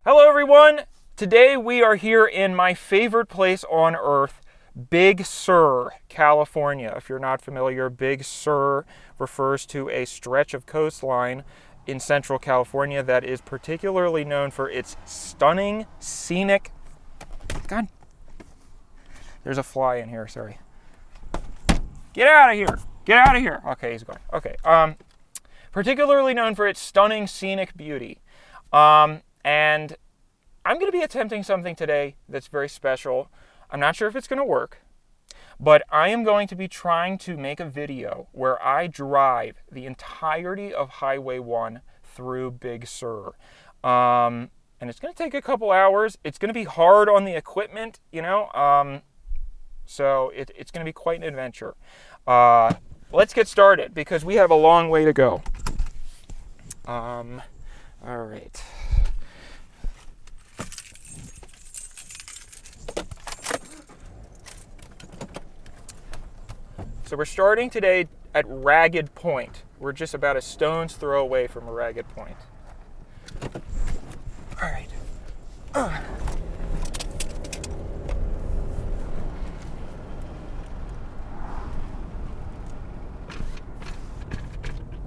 Hello everyone! Today we are here in my favorite place on earth, Big Sur, California. If you're not familiar, Big Sur refers to a stretch of coastline in central California that is particularly known for its stunning, scenic... God, there's a fly in here, sorry. Get out of here! Get out of here! Okay, he's gone. Okay, particularly known for its stunning, scenic beauty. And I'm going to be attempting something today that's very special. I'm not sure if it's going to work, but I am going to be trying to make a video where I drive the entirety of Highway 1 through Big Sur. And it's going to take a couple hours. It's going to be hard on the equipment, so it's going to be quite an adventure. Let's get started because we have a long way to go. All right. So we're starting today at Ragged Point. We're just about a stone's throw away from a Ragged Point. All right.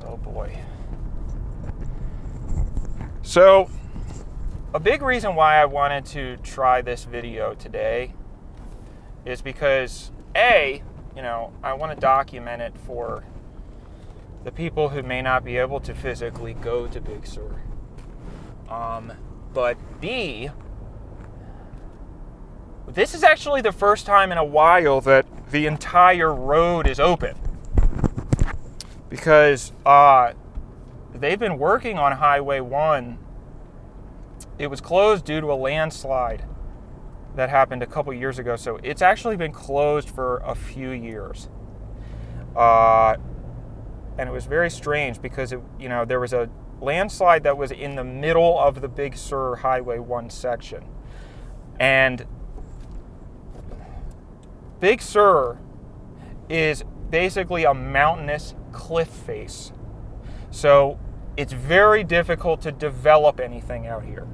Oh boy. So, a big reason why I wanted to try this video today is because, I want to document it for the people who may not be able to physically go to Big Sur. But B, this is actually the first time in a while that the entire road is open. Because they've been working on Highway 1. It was closed due to a landslide that happened a couple years ago, so it's actually been closed for a few years. And it was very strange because there was a landslide that was in the middle of the Big Sur Highway 1 section. And Big Sur is basically a mountainous cliff face. So it's very difficult to develop anything out here.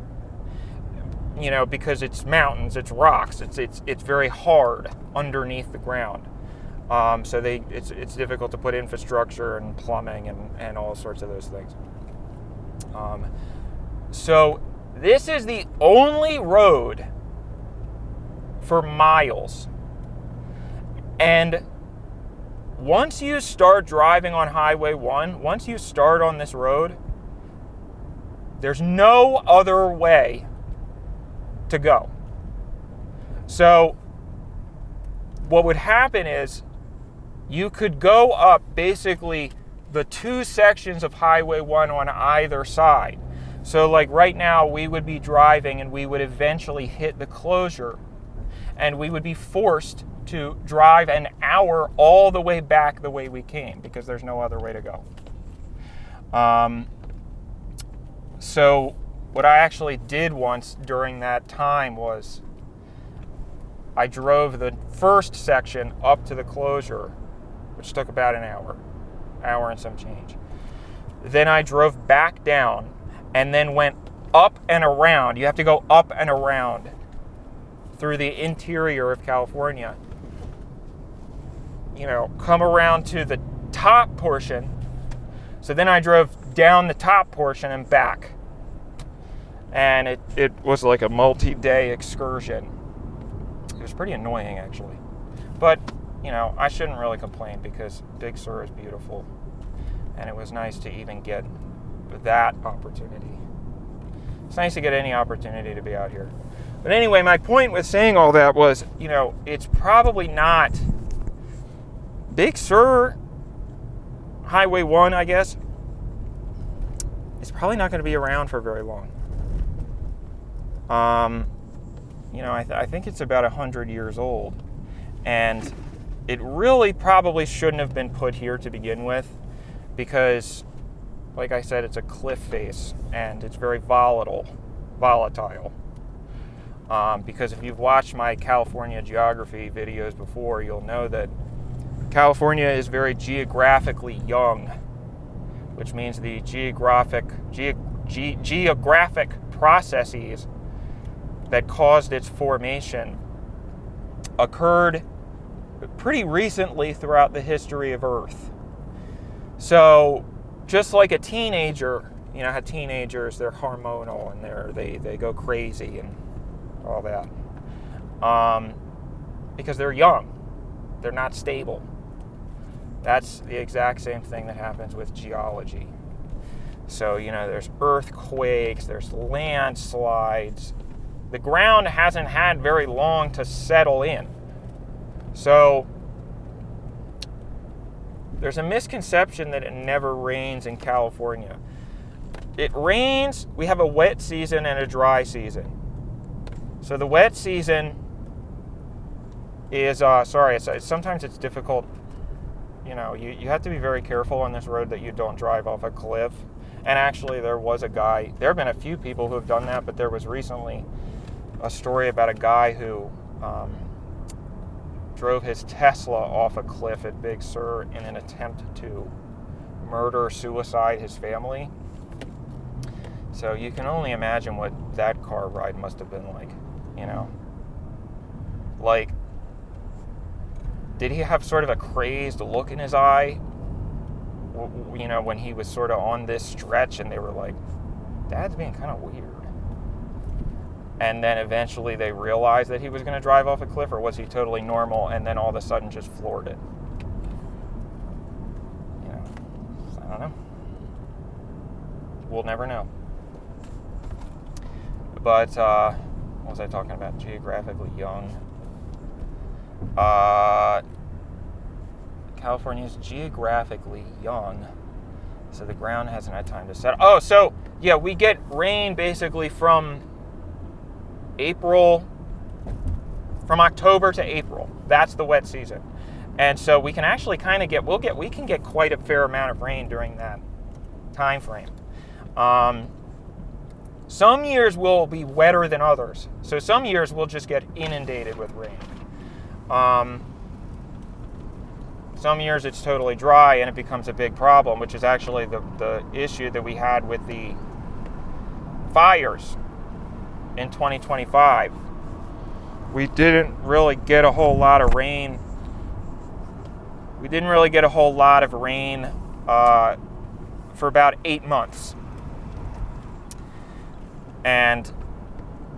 Because it's mountains, it's rocks, it's very hard underneath the ground. So it's difficult to put infrastructure and plumbing and all sorts of those things. So this is the only road for miles. And once you start driving on Highway 1, once you start on this road, there's no other way to go. So what would happen is you could go up basically the two sections of Highway 1 on either side. So like right now we would be driving and we would eventually hit the closure and we would be forced to drive an hour all the way back the way we came because there's no other way to go. So what I actually did once during that time was I drove the first section up to the closure, which took about an hour and some change. Then I drove back down and then went up and around. You have to go up and around through the interior of California. Come around to the top portion. So then I drove down the top portion and back. And it was like a multi-day excursion. It was pretty annoying, actually. But, I shouldn't really complain because Big Sur is beautiful. And it was nice to even get that opportunity. It's nice to get any opportunity to be out here. But anyway, my point with saying all that was, it's probably not... Big Sur, Highway 1, I guess, is probably not going to be around for very long. I think it's about 100 years old, and it really probably shouldn't have been put here to begin with because, like I said, it's a cliff face and it's very volatile. Because if you've watched my California geography videos before, you'll know that California is very geographically young, which means the geographic processes that caused its formation occurred pretty recently throughout the history of Earth. So just like a teenager, you know how teenagers, they're hormonal and they go crazy and all that. Because they're young. They're not stable. That's the exact same thing that happens with geology. So, you know, there's earthquakes, there's landslides. The ground hasn't had very long to settle in. So, there's a misconception that it never rains in California. It rains, we have a wet season and a dry season. So the wet season is, sometimes it's difficult. You know, you have to be very careful on this road that you don't drive off a cliff. And actually there have been a few people who have done that, but there was recently a story about a guy who drove his Tesla off a cliff at Big Sur in an attempt to suicide his family. So you can only imagine what that car ride must have been like, you know. Like, did he have sort of a crazed look in his eye, you know, when he was sort of on this stretch and they were like, Dad's being kind of weird? And then eventually they realized that he was going to drive off a cliff, or was he totally normal and then all of a sudden just floored it? You know, I don't know. We'll never know. But, what was I talking about? Geographically young. California's geographically young, so the ground hasn't had time to settle. Oh, so, yeah, we get rain basically from October to April. That's the wet season. And so we can actually kind of we can get quite a fair amount of rain during that time frame. Some years will be wetter than others. So some years we'll just get inundated with rain. Some years it's totally dry and it becomes a big problem, which is actually the issue that we had with the fires in 2025. We didn't really get a whole lot of rain. We didn't really get a whole lot of rain for about 8 months. And,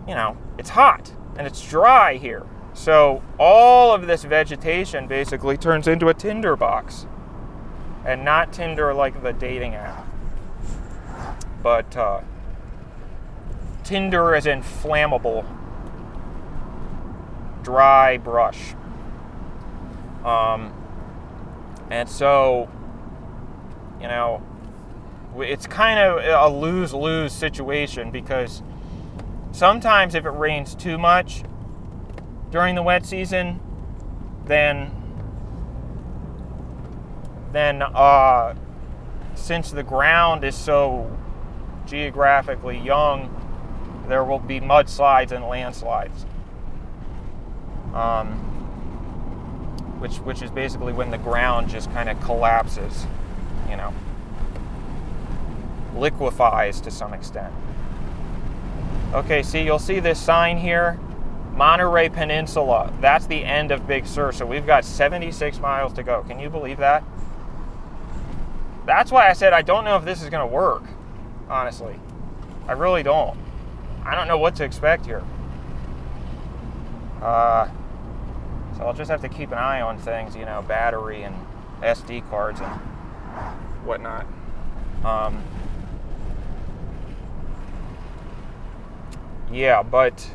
you know, it's hot and it's dry here. So all of this vegetation basically turns into a tinderbox. And not Tinder like the dating app, but Tinder as in flammable, dry brush. And so, you know, it's kind of a lose-lose situation, because sometimes if it rains too much during the wet season, then since the ground is so geographically young, there will be mudslides and landslides, which is basically when the ground just kind of collapses, you know, liquefies to some extent. Okay, see, you'll see this sign here, Monterey Peninsula. That's the end of Big Sur, so we've got 76 miles to go. Can you believe that? That's why I said I don't know if this is going to work, honestly. I really don't. I don't know what to expect here. So I'll just have to keep an eye on things, you know, battery and SD cards and whatnot. Yeah, but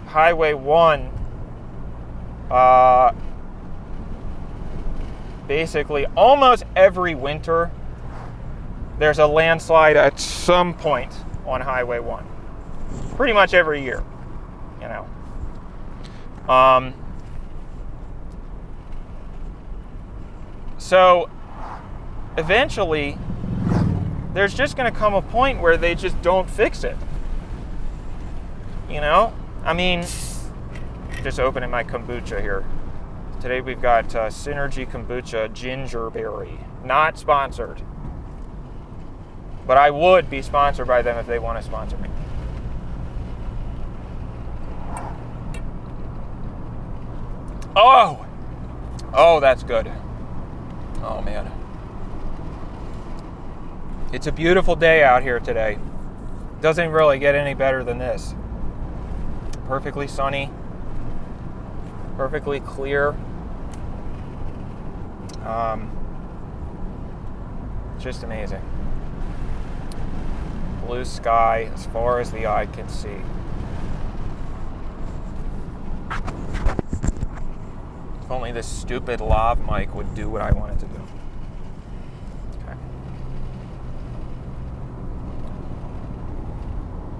Highway 1, basically almost every winter there's a landslide at some point on Highway 1. Pretty much every year, you know. So eventually there's just going to come a point where they just don't fix it. You know? I mean, just opening my kombucha here. Today we've got Synergy Kombucha Gingerberry. Not sponsored. But I would be sponsored by them if they want to sponsor me. Oh! Oh, that's good. Oh, man. It's a beautiful day out here today. Doesn't really get any better than this. Perfectly sunny. Perfectly clear. Just amazing. Blue sky as far as the eye can see. If only this stupid lav mic would do what I want it to do. Okay.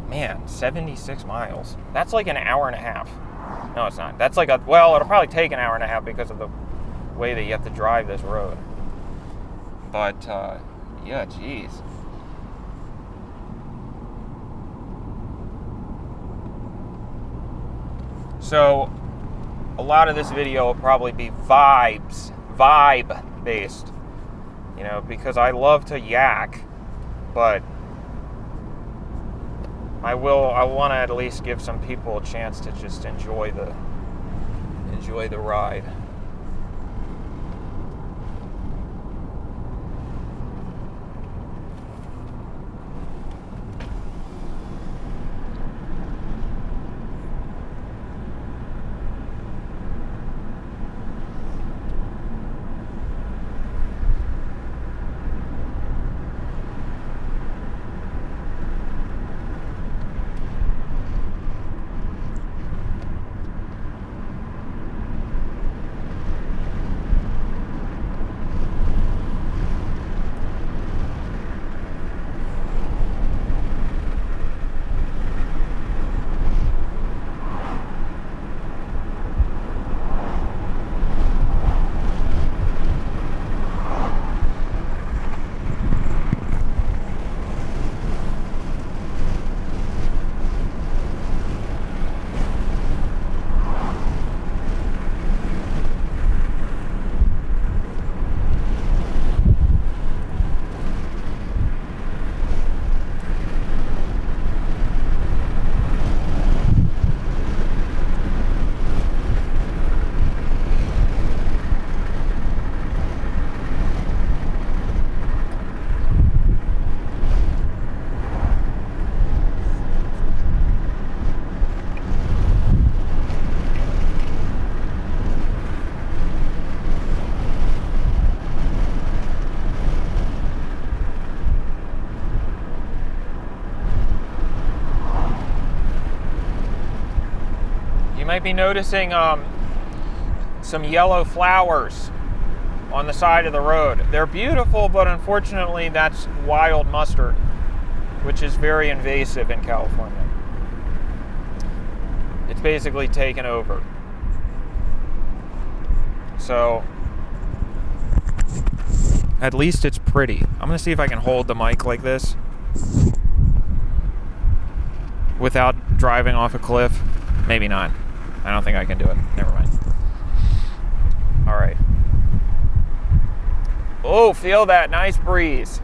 Man, 76 miles. That's like an hour and a half. No, it's not. That's like well, it'll probably take an hour and a half because of the way that you have to drive this road. But, yeah, geez. So, a lot of this video will probably be vibe-based. You know, because I love to yak, but I want to at least give some people a chance to just enjoy the ride. You might be noticing some yellow flowers on the side of the road. They're beautiful, but unfortunately that's wild mustard, which is very invasive in California. It's basically taken over. So, at least it's pretty. I'm going to see if I can hold the mic like this without driving off a cliff. Maybe not. I don't think I can do it. Never mind. All right. Oh, feel that nice breeze.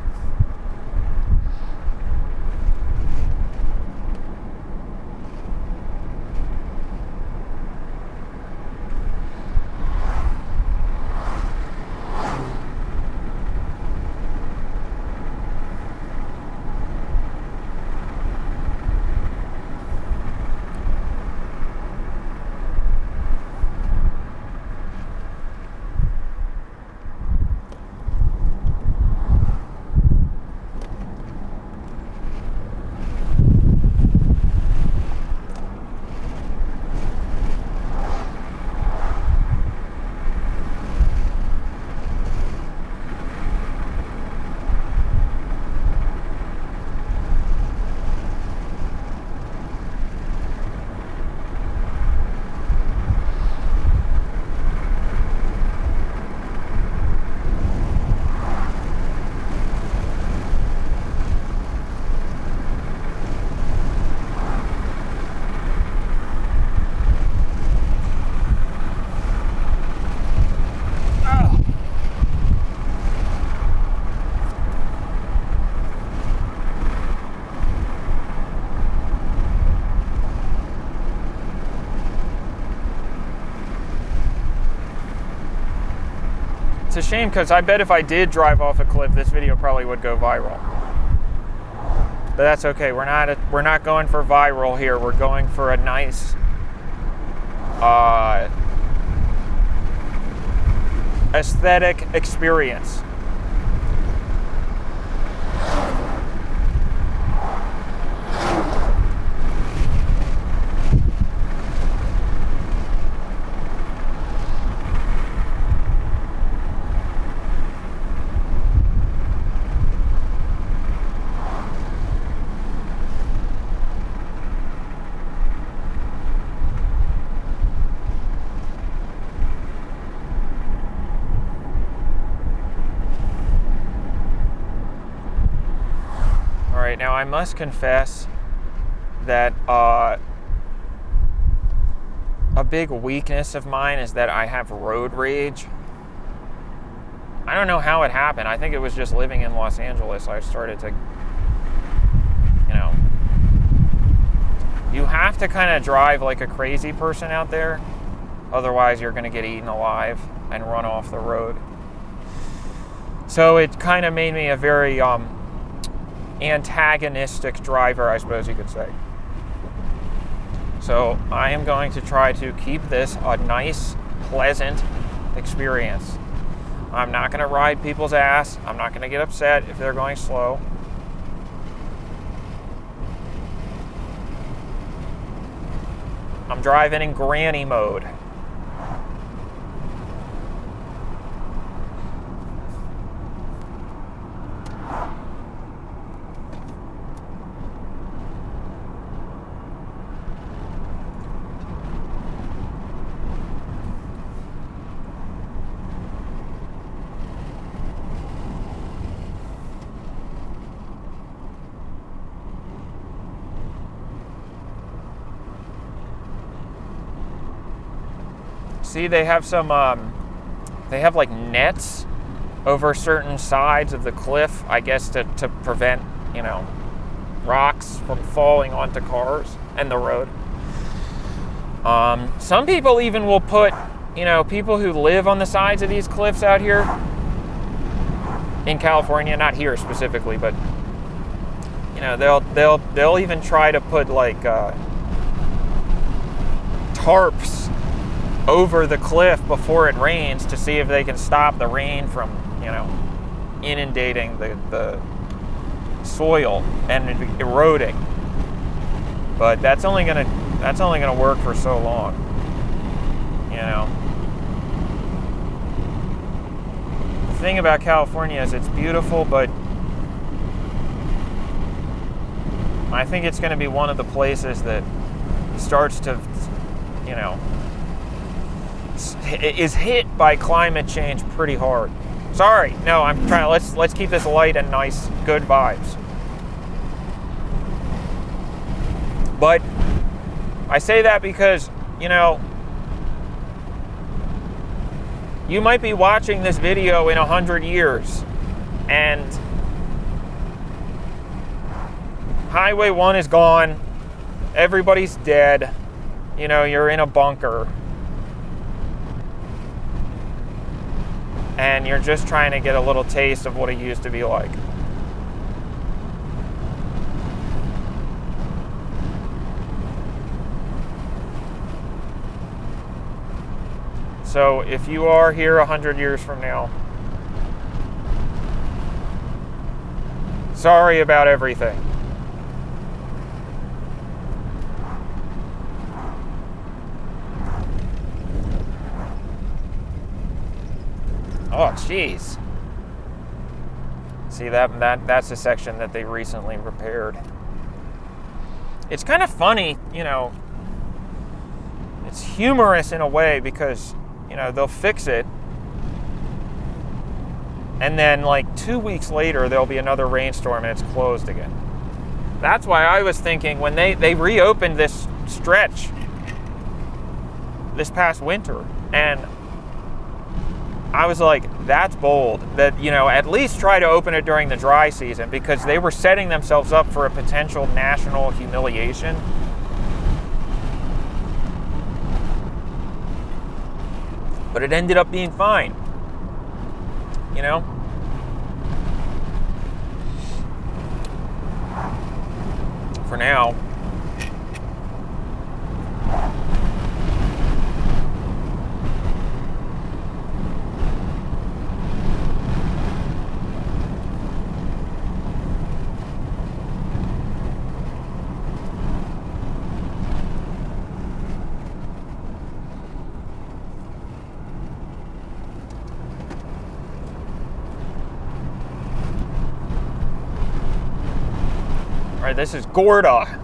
a shame because I bet if I did drive off a cliff, this video probably would go viral. But that's okay. We're not going for viral here. We're going for a nice aesthetic experience. Now, I must confess that a big weakness of mine is that I have road rage. I don't know how it happened. I think it was just living in Los Angeles. I started to, you have to kind of drive like a crazy person out there. Otherwise, you're going to get eaten alive and run off the road. So it kind of made me a very antagonistic driver, I suppose you could say. So I am going to try to keep this a nice, pleasant experience. I'm not going to ride people's ass. I'm not going to get upset if they're going slow. I'm driving in granny mode. See, they have some, they have like nets over certain sides of the cliff, I guess to prevent, rocks from falling onto cars and the road. Some people even will put, people who live on the sides of these cliffs out here in California, not here specifically, but, they'll even try to put like tarps over the cliff before it rains to see if they can stop the rain from, inundating the soil and eroding. But that's only gonna work for so long, The thing about California is it's beautiful, but I think it's going to be one of the places that starts to, is hit by climate change pretty hard. Sorry, no, I'm trying. Let's keep this light and nice, good vibes. But I say that because, you might be watching this video in 100 years, and Highway 1 is gone. Everybody's dead. You're in a bunker. And you're just trying to get a little taste of what it used to be like. So if you are here 100 years from now, sorry about everything. Oh, jeez. See, that's the section that they recently repaired. It's kind of funny, it's humorous in a way because, they'll fix it, and then like 2 weeks later there'll be another rainstorm and it's closed again. That's why I was thinking when they reopened this stretch this past winter, and I was like, that's bold. That, at least try to open it during the dry season, because they were setting themselves up for a potential national humiliation. But it ended up being fine. you know? For now. All right, this is Gorda.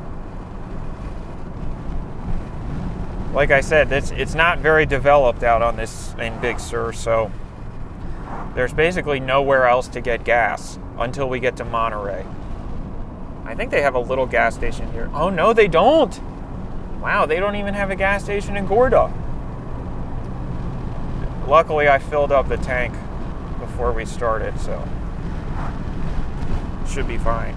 Like I said, it's not very developed out on this in Big Sur, so there's basically nowhere else to get gas until we get to Monterey. I think they have a little gas station here. Oh, no, they don't. Wow, they don't even have a gas station in Gorda. Luckily, I filled up the tank before we started, so should be fine.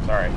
Sorry.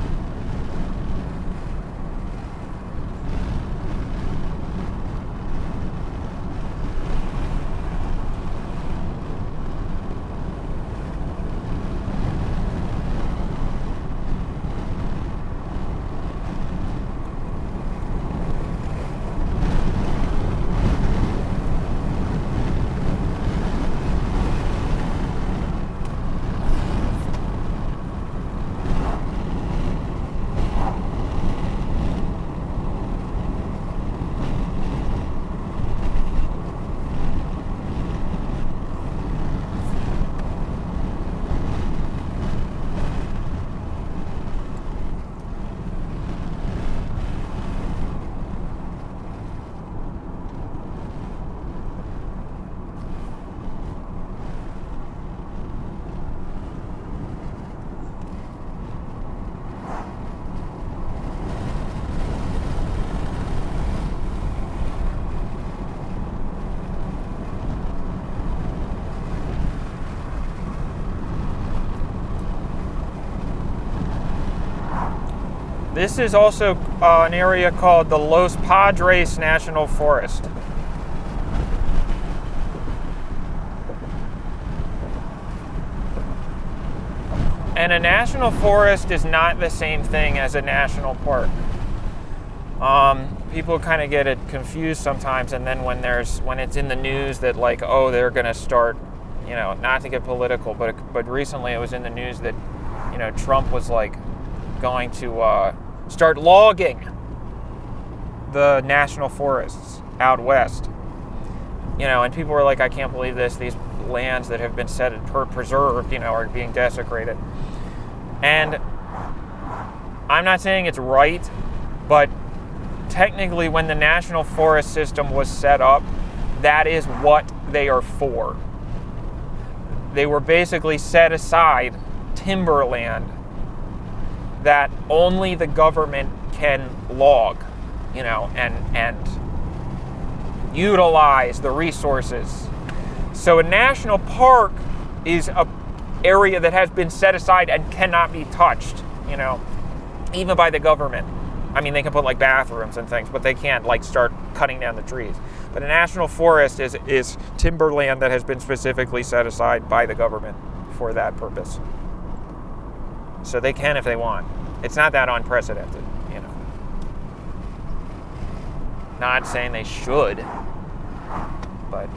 This is also an area called the Los Padres National Forest. And a national forest is not the same thing as a national park. People kind of get it confused sometimes, and then when it's in the news that like, oh, they're going to start, you know, not to get political, but recently it was in the news that, you know, Trump was like going to start logging the national forests out west. You know, and people were like, I can't believe this. These lands that have been preserved, you know, are being desecrated. And I'm not saying it's right, but technically when the national forest system was set up, that is what they are for. They were basically set aside timberland that only the government can log, you know, and utilize the resources. So a national park is a area that has been set aside and cannot be touched, you know, even by the government. I mean, they can put like bathrooms and things, but they can't like start cutting down the trees. But a national forest is timberland that has been specifically set aside by the government for that purpose. So they can if they want. It's not that unprecedented, you know. Not saying they should, but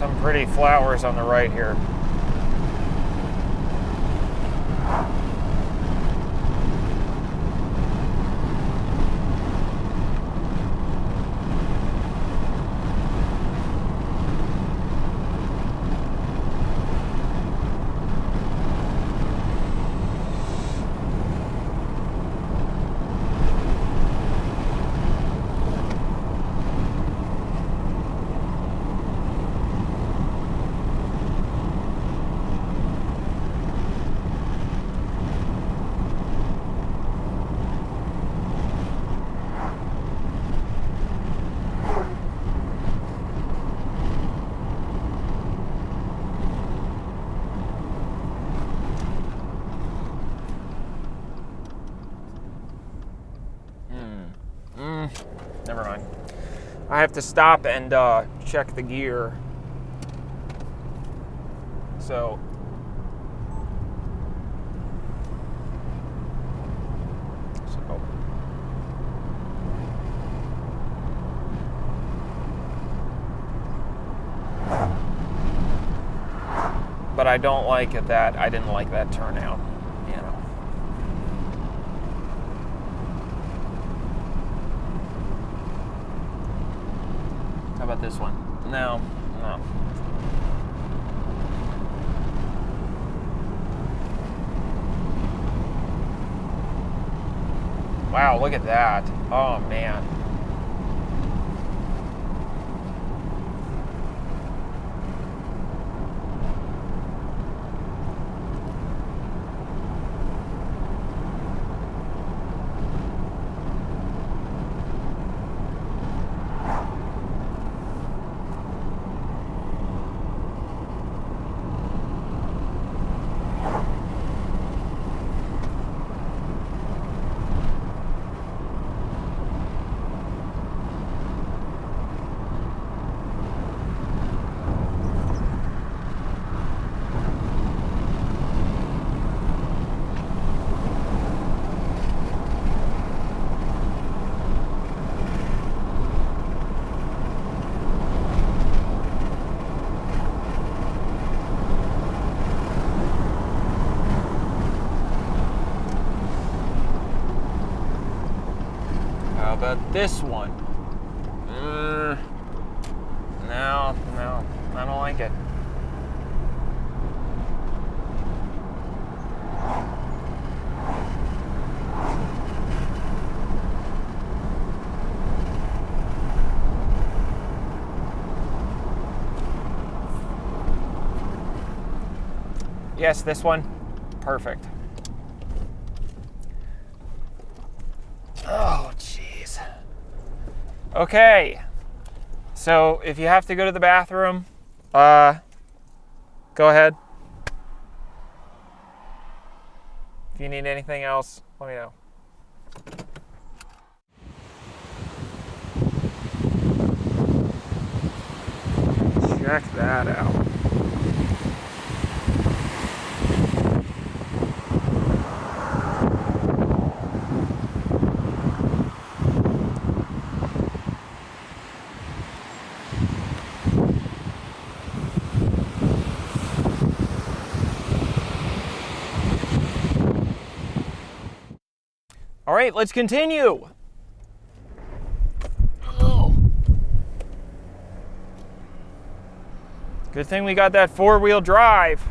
some pretty flowers on the right here. Never mind. I have to stop and check the gear. So but I don't like it that I didn't like that turnout, you know. How about this one? No. Wow, look at that. Oh, man. But this one, no, I don't like it. Yes, this one, perfect. Oh, jeez. Okay, so if you have to go to the bathroom, go ahead. If you need anything else, let me know. Check that out. All right, let's continue. Oh. Good thing we got that four-wheel drive.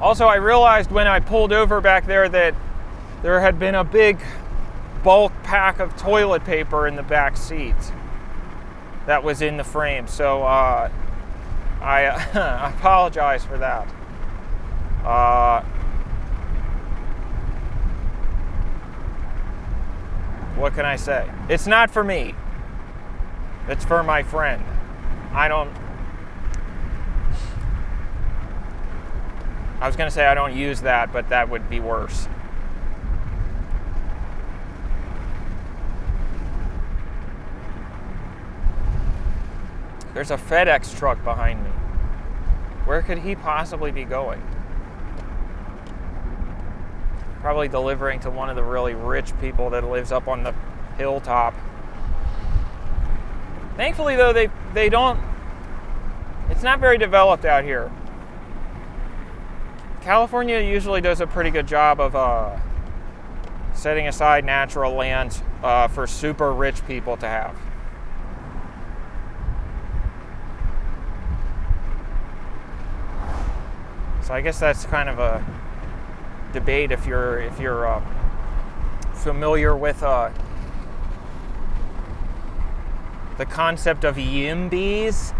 Also, I realized when I pulled over back there that there had been a big bulk pack of toilet paper in the back seat that was in the frame. So I apologize for that. What can I say? It's not for me. It's for my friend. I was going to say I don't use that, but that would be worse. There's a FedEx truck behind me. Where could he possibly be going? Probably delivering to one of the really rich people that lives up on the hilltop. Thankfully, though, they don't... It's not very developed out here. California usually does a pretty good job of setting aside natural land for super rich people to have. So I guess that's kind of a debate if you're familiar with the concept of YIMBYs.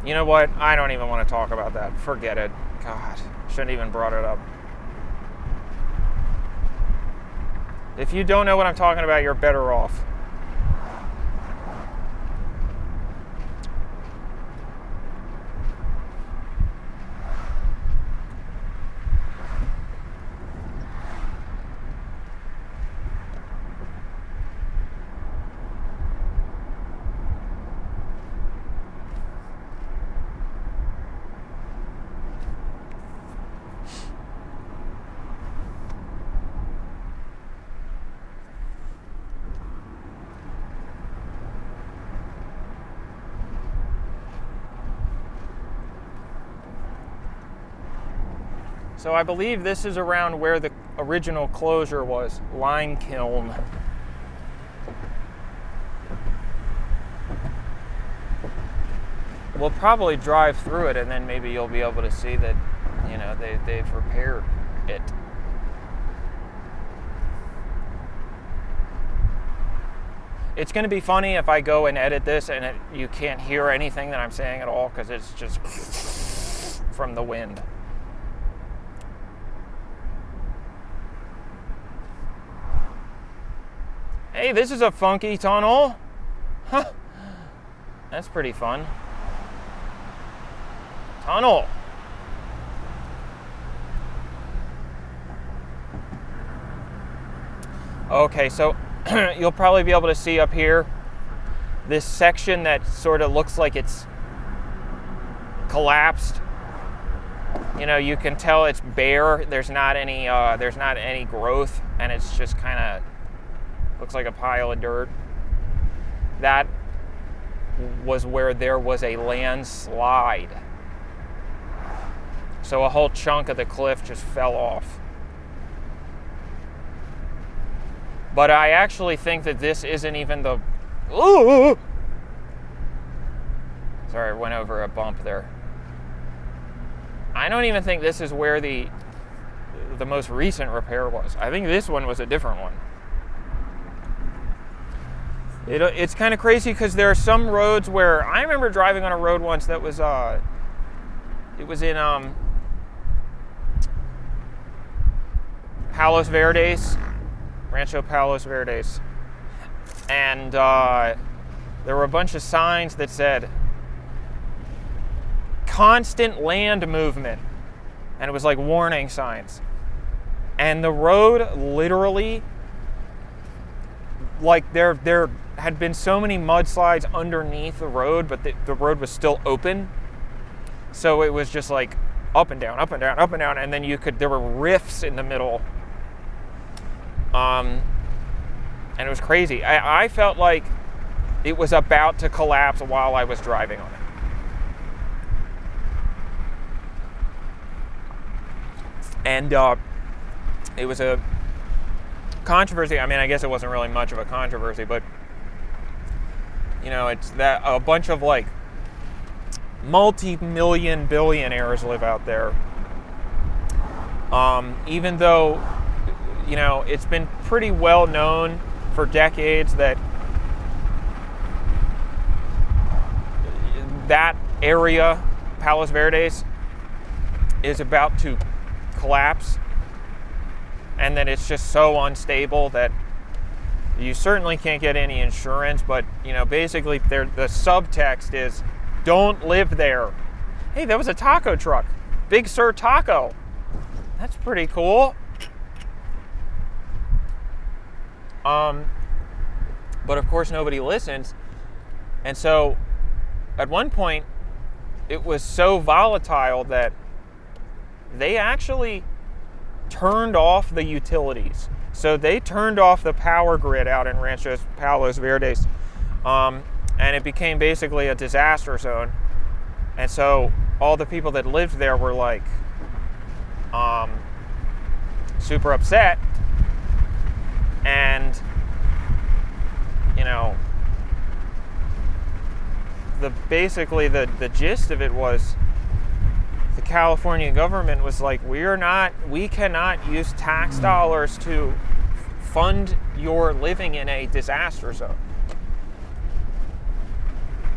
You know what? I don't even want to talk about that. Forget it. God, shouldn't even brought it up. If you don't know what I'm talking about, you're better off. So I believe this is around where the original closure was, lime kiln. We'll probably drive through it and then maybe you'll be able to see that, you know, they've repaired it. It's going to be funny if I go and edit this and you can't hear anything that I'm saying at all because it's just from the wind. Hey, this is a funky tunnel. Huh. That's pretty fun. Tunnel. Okay, so you'll probably be able to see up here this section that sort of looks like it's collapsed. You know, you can tell it's bare. There's not any growth, and it's just kind of looks like a pile of dirt. That was where there was a landslide. So a whole chunk of the cliff just fell off. But I actually think that this isn't even the... Ooh! Sorry, I went over a bump there. I don't even think this is where the most recent repair was. I think this one was a different one. It's kind of crazy because there are some roads where... I remember driving on a road once that was... it was in Palos Verdes, Rancho Palos Verdes. And there were a bunch of signs that said, constant land movement. And it was like warning signs. And the road literally, like there had been so many mudslides underneath the road, but the road was still open. So it was just like up and down, up and down, up and down. And then there were rifts in the middle. And it was crazy. I felt like it was about to collapse while I was driving on it. And it was a controversy. I mean, I guess it wasn't really much of a controversy, but you know, it's that a bunch of like multi-million billionaires live out there. Even though, it's been pretty well known for decades that that area, Palos Verdes, is about to collapse, and that it's just so unstable that you certainly can't get any insurance. But basically the subtext is, don't live there. Hey, that was a taco truck. Big Sur Taco. That's pretty cool. But of course nobody listens. And so at one point it was so volatile that they actually turned off the utilities. So they turned off the power grid out in Rancho Palos Verdes. And it became basically a disaster zone. And so all the people that lived there were like super upset. And the gist of it was the California government was like, we cannot use tax dollars to fund your living in a disaster zone.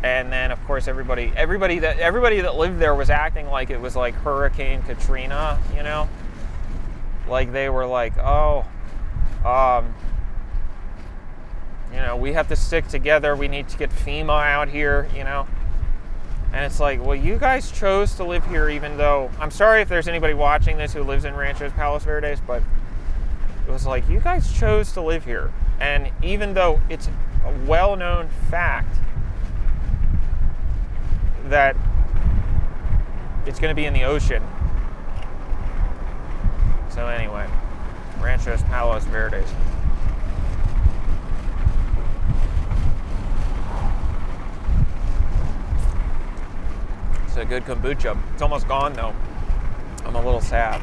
And then of course everybody that lived there was acting like it was like Hurricane Katrina, like they were like, we have to stick together. We need to get FEMA out here, And it's like, well, you guys chose to live here, even though, I'm sorry if there's anybody watching this who lives in Rancho Palos Verdes, but it was like, you guys chose to live here. And even though it's a well-known fact that it's going to be in the ocean. So anyway, Rancho Palos Verdes. It's a good kombucha. It's almost gone though. I'm a little sad.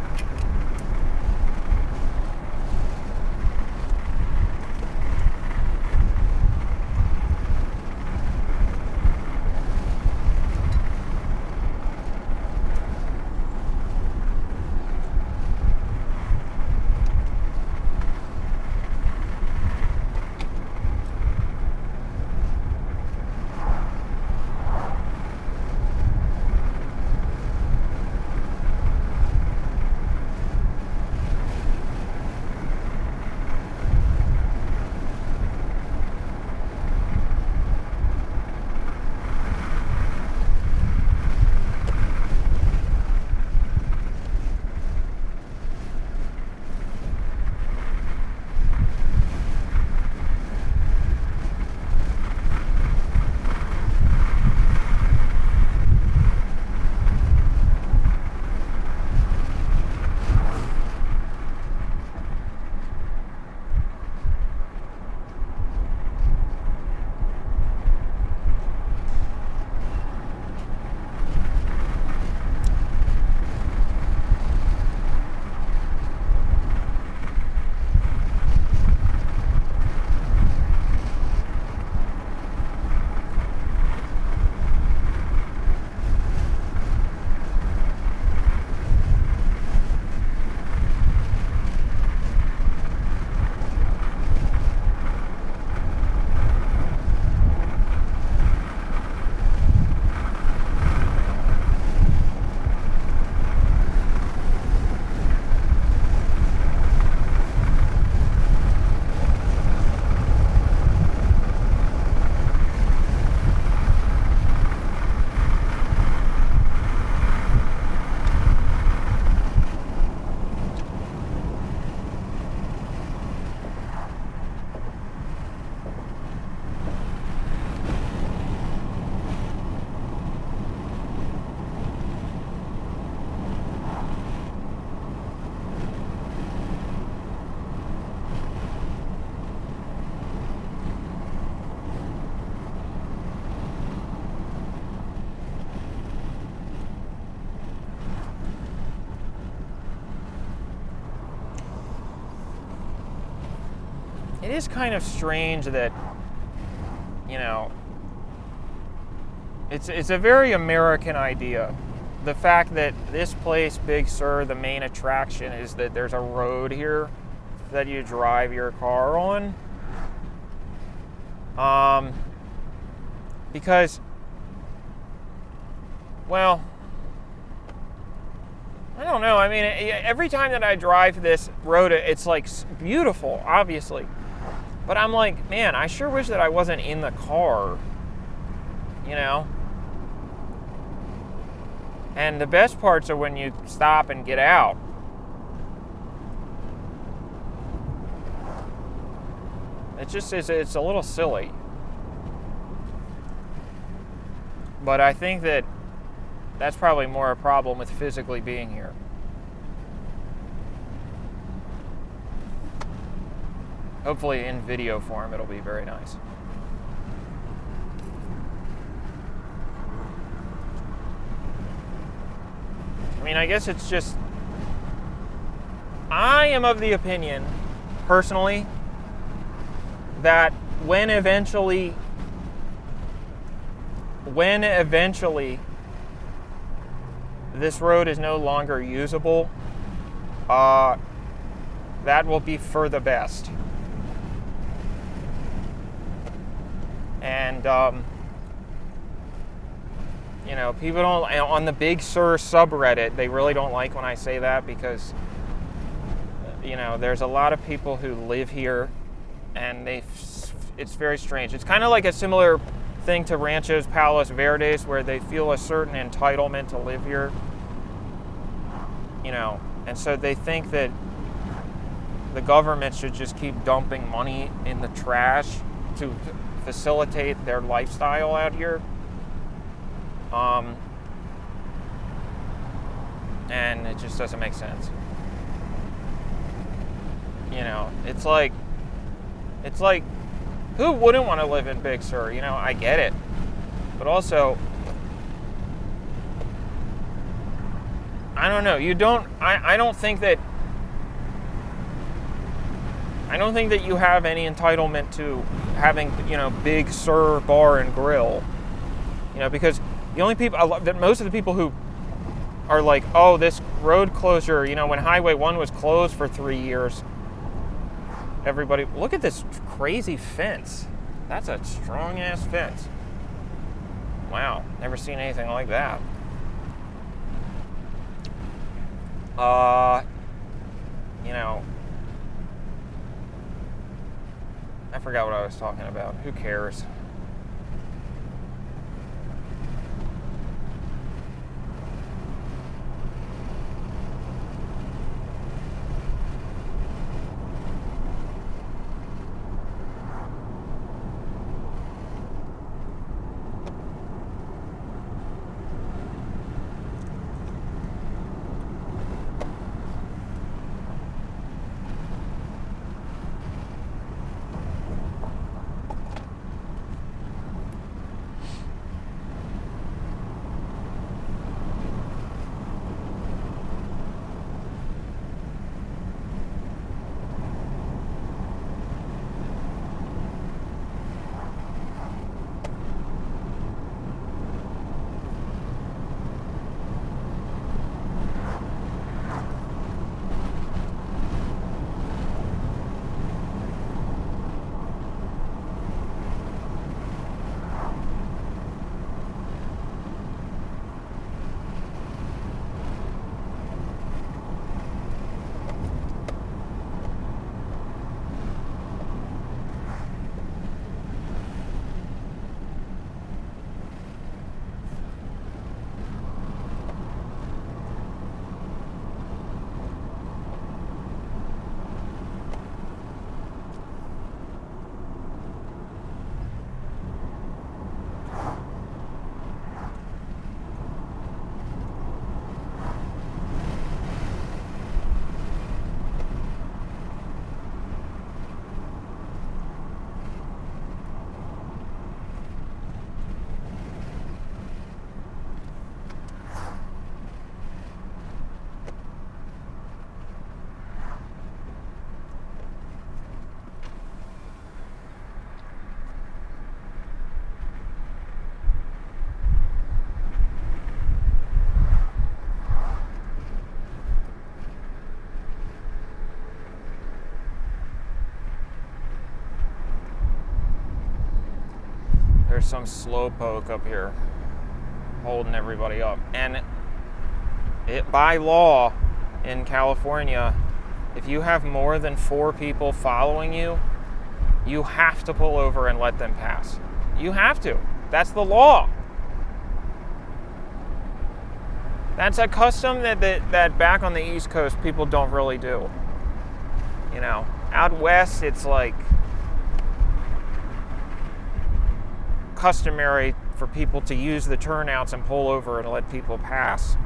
It is kind of strange that, It's a very American idea. The fact that this place, Big Sur, the main attraction is that there's a road here that you drive your car on. Because, well, I don't know. I mean, every time that I drive this road, it's like beautiful, obviously. But I'm like, man, I sure wish that I wasn't in the car, you know? And the best parts are when you stop and get out. It just is, it's a little silly. But I think that that's probably more a problem with physically being here. Hopefully in video form it'll be very nice. I mean, I guess it's just, I am of the opinion, personally, that when eventually this road is no longer usable, that will be for the best. And, you know, people don't, on the Big Sur subreddit, they really don't like when I say that because, you know, there's a lot of people who live here and it's very strange. It's kind of like a similar thing to Ranchos Palos Verdes where they feel a certain entitlement to live here, you know, and so they think that the government should just keep dumping money in the trash to facilitate their lifestyle out here. And it just doesn't make sense. You know, it's like, who wouldn't want to live in Big Sur? You know, I get it. But also, I don't know, I don't think that you have any entitlement to having, you know, Big Sur Bar and Grill. You know, because the only people, most of the people who are like, oh, this road closure, you know, when Highway 1 was closed for 3 years, everybody, look at this crazy fence. That's a strong ass fence. Wow, never seen anything like that. You know, I forgot what I was talking about. Who cares? There's some slowpoke up here holding everybody up. And by law in California, if you have more than 4 people following you, you have to pull over and let them pass. You have to. That's the law. That's a custom that back on the East Coast people don't really do. You know, out west it's like customary for people to use the turnouts and pull over and let people pass.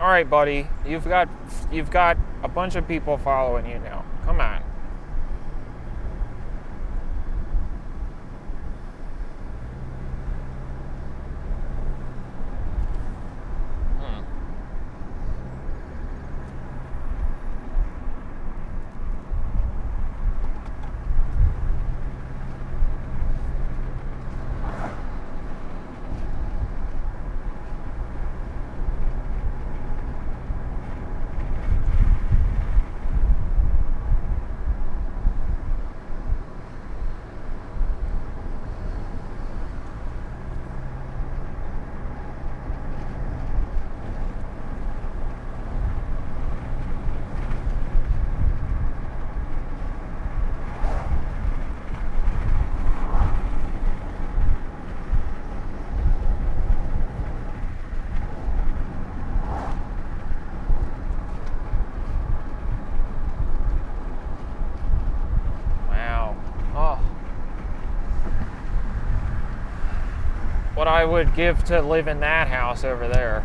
All right, buddy, you've got a bunch of people following you now. Come on. What I would give to live in that house over there.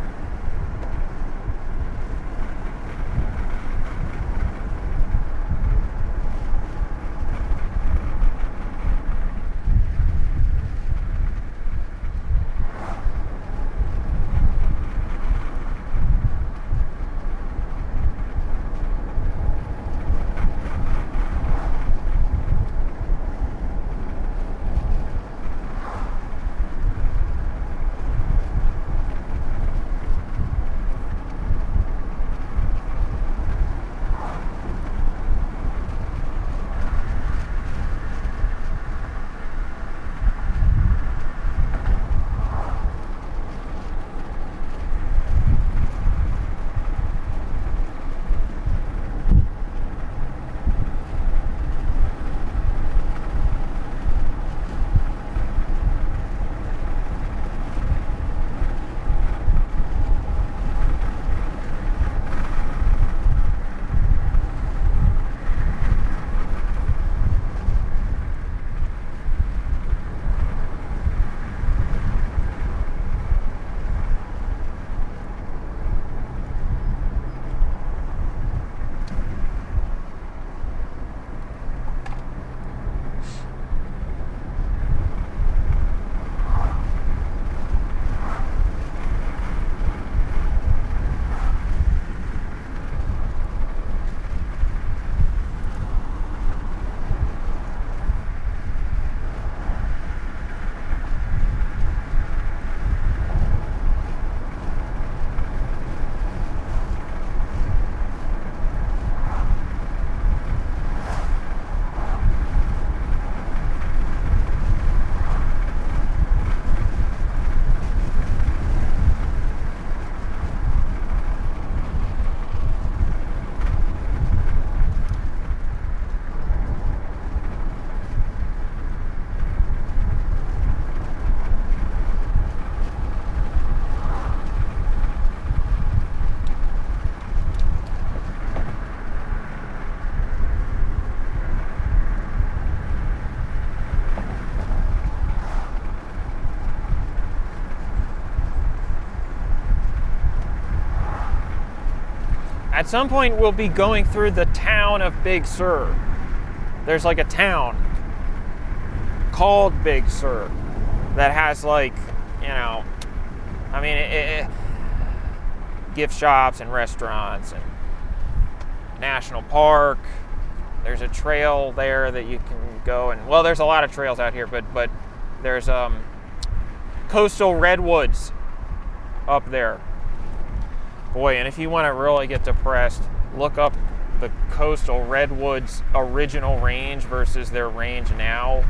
At some point, we'll be going through the town of Big Sur. There's like a town called Big Sur that has like, I mean, gift shops and restaurants and national park. There's a trail there that you can go and, well, there's a lot of trails out here, but there's coastal redwoods up there. Boy, and if you want to really get depressed, look up the coastal redwoods original range versus their range now.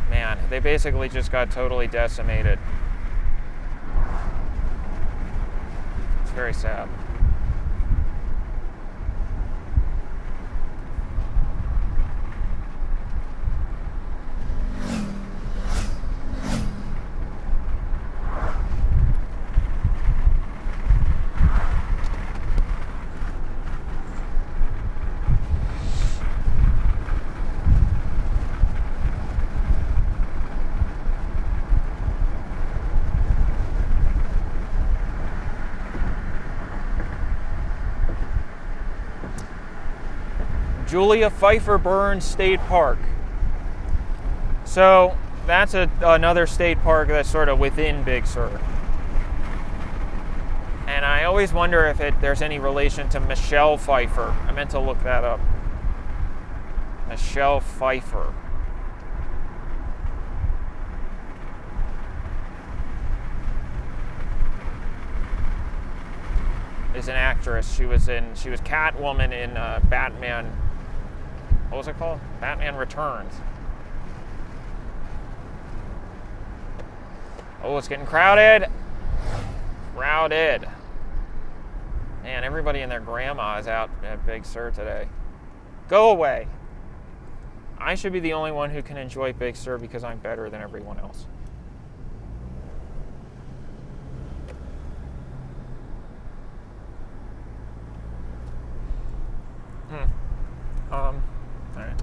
Man, they basically just got totally decimated. It's very sad. Julia Pfeiffer Burns State Park. So that's another state park that's sort of within Big Sur. And I always wonder if there's any relation to Michelle Pfeiffer. I meant to look that up. Michelle Pfeiffer. Is an actress. She was Catwoman in Batman. What was it called? Batman Returns. Oh, it's getting crowded. Crowded. Man, everybody and their grandma is out at Big Sur today. Go away. I should be the only one who can enjoy Big Sur because I'm better than everyone else. All right.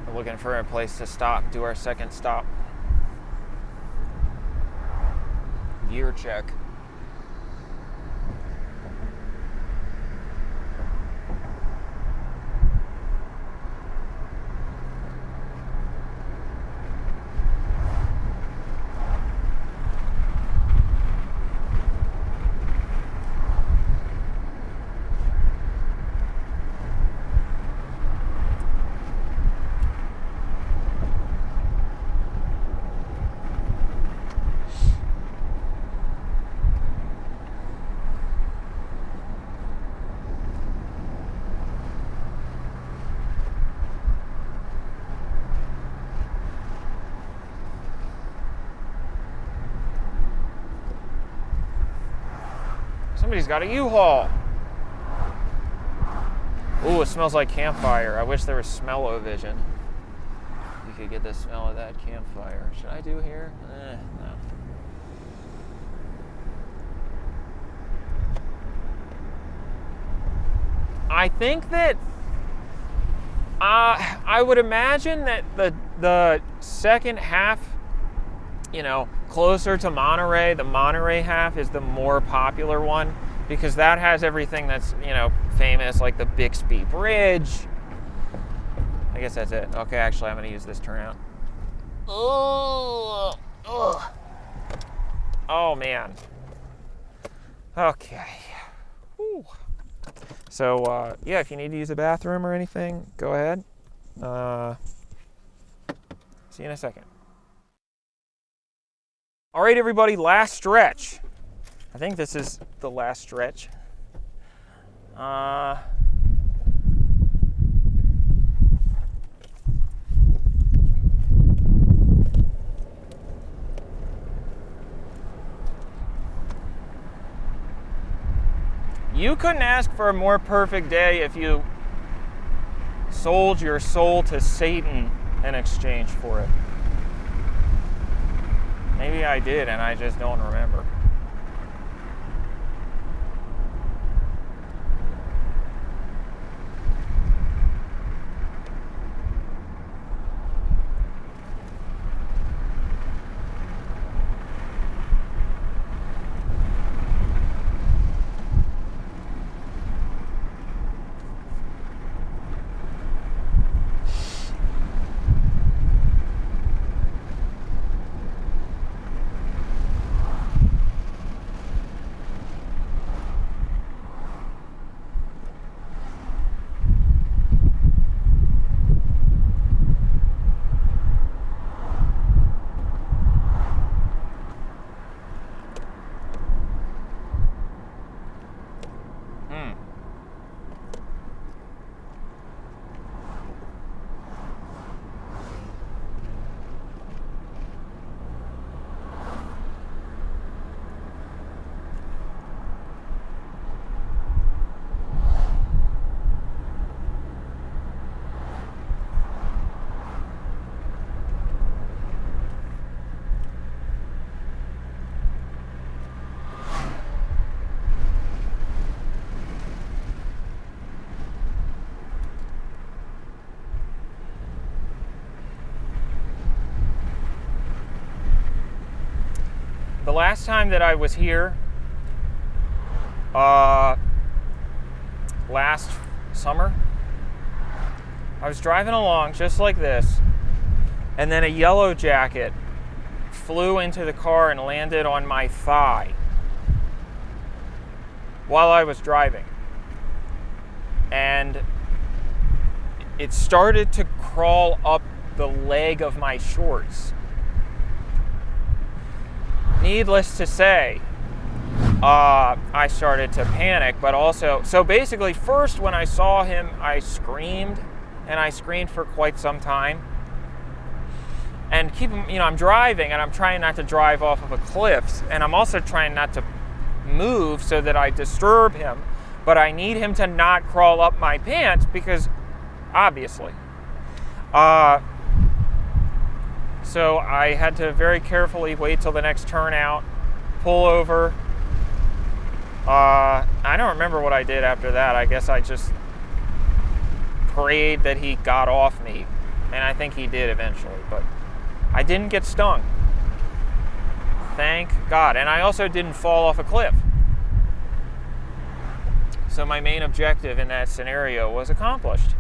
We're looking for a place to stop, do our second stop. Gear check. Somebody's got a U-Haul. Ooh, it smells like campfire. I wish there was smell-o-vision. You could get the smell of that campfire. Should I do here? No. I think that I would imagine that the second half, closer to Monterey, the Monterey half is the more popular one because that has everything that's, famous, like the Bixby Bridge. I guess that's it. Okay, actually, I'm going to use this turnout. Oh, man. Okay. Whew. So, yeah, if you need to use a bathroom or anything, go ahead. See you in a second. All right, everybody, last stretch. I think this is the last stretch. You couldn't ask for a more perfect day if you sold your soul to Satan in exchange for it. Maybe I did, and I just don't remember. the last time that I was here, last summer, I was driving along just like this, and then a yellow jacket flew into the car and landed on my thigh while I was driving. And it started to crawl up the leg of my shorts. Needless to say, I started to panic, but also, so basically first when I saw him, I screamed, and I screamed for quite some time. And I'm driving, and I'm trying not to drive off of a cliff, and I'm also trying not to move so that I disturb him, but I need him to not crawl up my pants, because obviously. So I had to very carefully wait till the next turnout, pull over. I don't remember what I did after that. I guess I just prayed that he got off me, and I think he did eventually, but I didn't get stung. Thank God. And I also didn't fall off a cliff. So my main objective in that scenario was accomplished.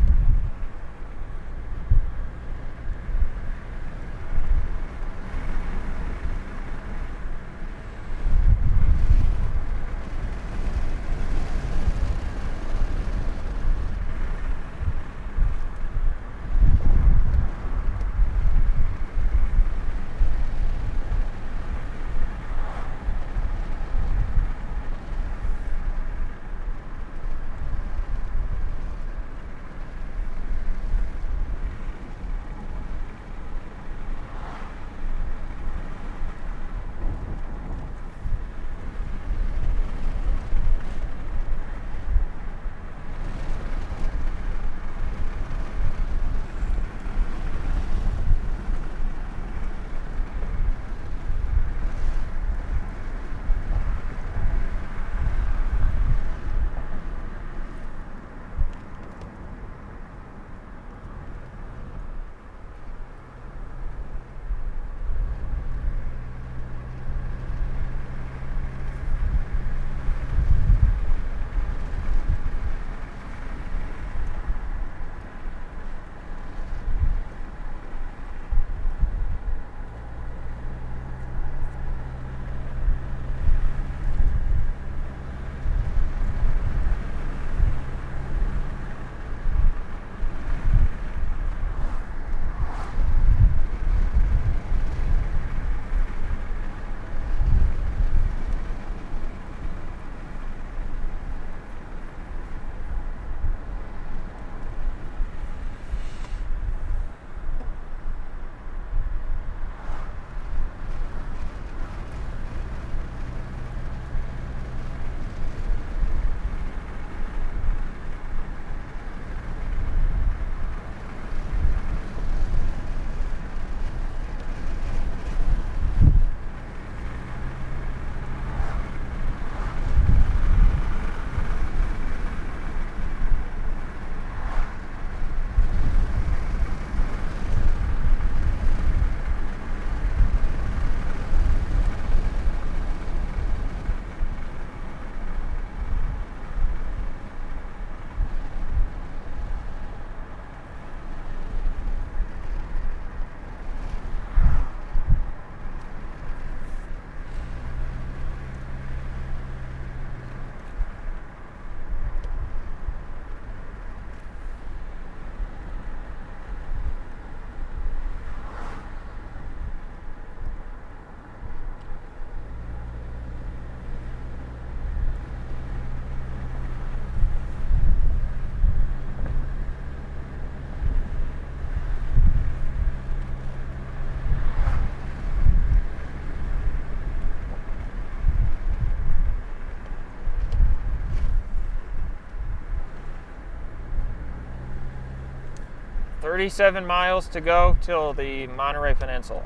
"37 miles to go till the Monterey Peninsula."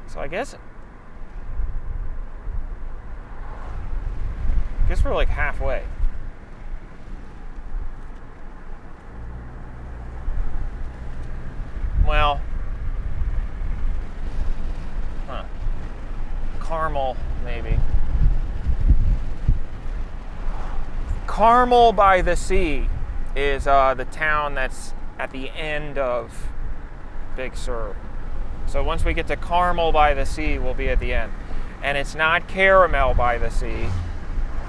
So I guess we're like halfway. Well, Carmel, maybe. Carmel by the Sea is the town that's at the end of Big Sur. So once we get to Carmel by the Sea, we'll be at the end. And it's not Caramel by the Sea.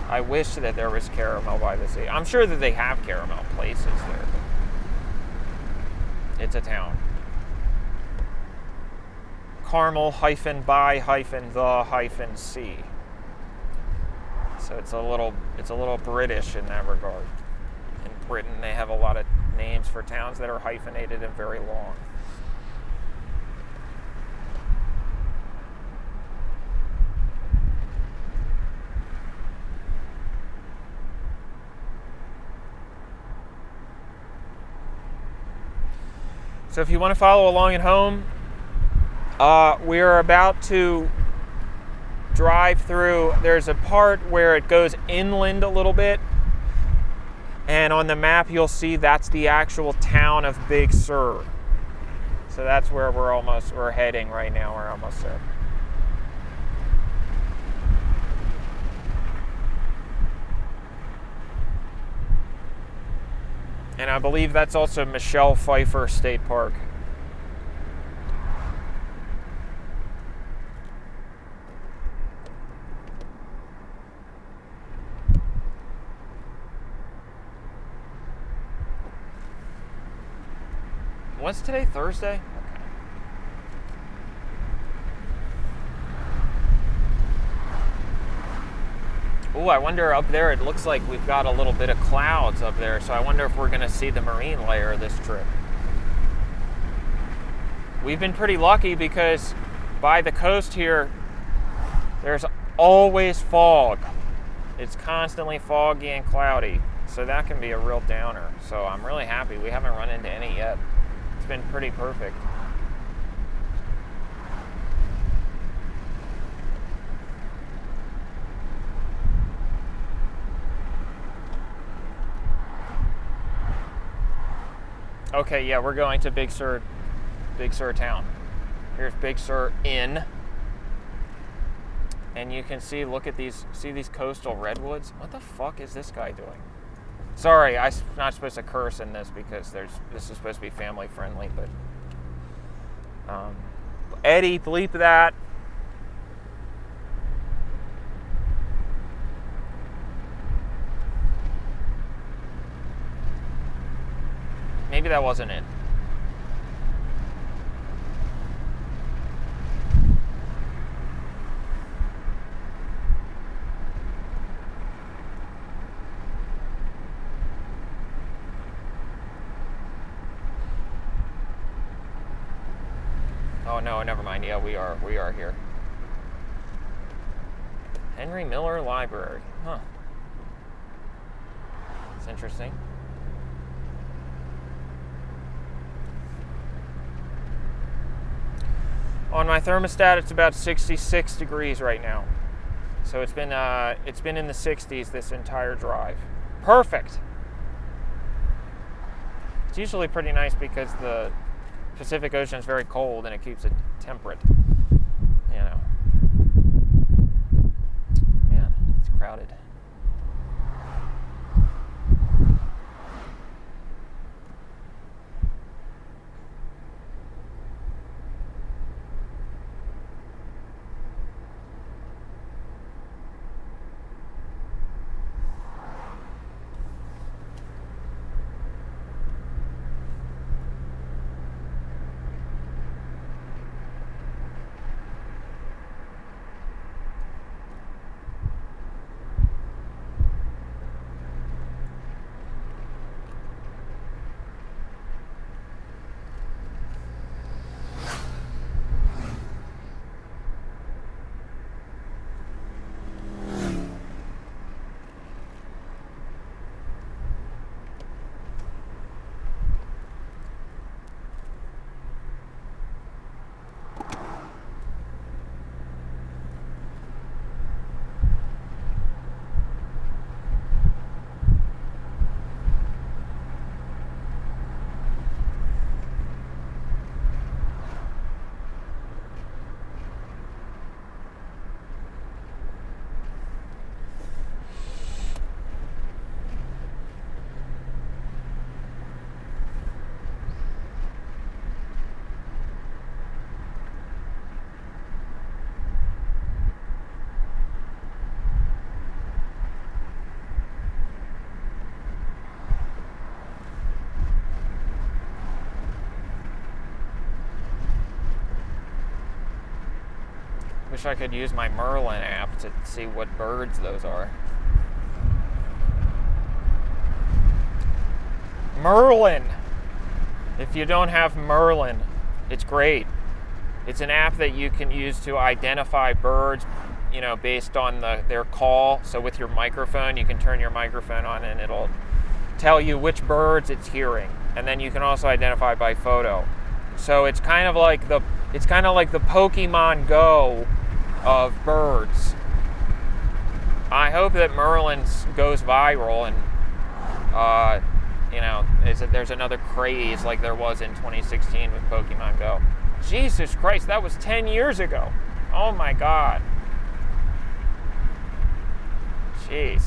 I wish that there was Caramel by the Sea. I'm sure that they have caramel places there. But it's a town. Carmel-by-the-sea. So it's a little British in that regard. In Britain, they have a lot of names for towns that are hyphenated and very long. So if you want to follow along at home, we're about to drive through. There's a part where it goes inland a little bit, and on the map you'll see that's the actual town of Big Sur. So that's where we're heading right now. We're almost there. And I believe that's also Michelle Pfeiffer State Park. What's today? Thursday? Okay. Oh, I wonder up there, it looks like we've got a little bit of clouds up there, so I wonder if we're going to see the marine layer this trip. We've been pretty lucky because by the coast here, there's always fog. It's constantly foggy and cloudy, so that can be a real downer. So I'm really happy we haven't run into any yet. It's been pretty perfect. Okay, yeah, we're going to Big Sur town. Here's Big Sur Inn. And you can see, look at these coastal redwoods? What the fuck is this guy doing? Sorry, I'm not supposed to curse in this because this is supposed to be family friendly, but Eddie, bleep that. Maybe that wasn't it. Oh no, never mind. Yeah, we are here. Henry Miller Library. Huh. It's interesting. On my thermostat, it's about 66 degrees right now. So it's been in the 60s this entire drive. Perfect. It's usually pretty nice because the Pacific Ocean is very cold and it keeps it temperate. You know. Man, it's crowded. Wish I could use my Merlin app to see what birds those are. Merlin! If you don't have Merlin, it's great. It's an app that you can use to identify birds, based on their call. So with your microphone, you can turn your microphone on and it'll tell you which birds it's hearing. And then you can also identify by photo. So it's kind of like the Pokemon Go of birds. I hope that Merlin goes viral and there's another craze like there was in 2016 with Pokemon Go. Jesus Christ, that was 10 years ago. Oh my God. Jeez.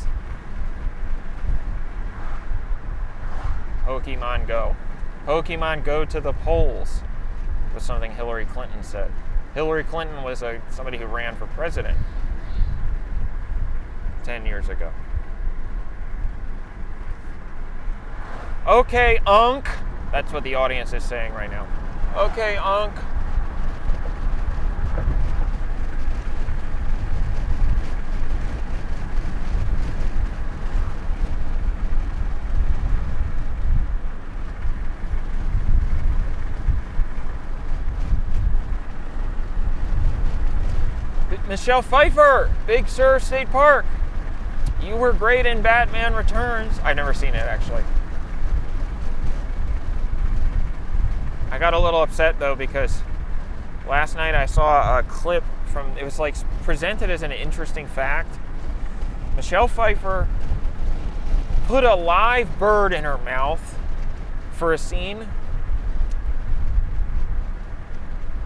Pokemon Go. Pokemon Go to the polls was something Hillary Clinton said. Hillary Clinton was somebody who ran for president 10 years ago. Okay, Unc. That's what the audience is saying right now. Okay, Unc. Michelle Pfeiffer, Big Sur State Park. You were great in Batman Returns. I've never seen it, actually. I got a little upset, though, because last night I saw a clip from, it was like presented as an interesting fact. Michelle Pfeiffer put a live bird in her mouth for a scene.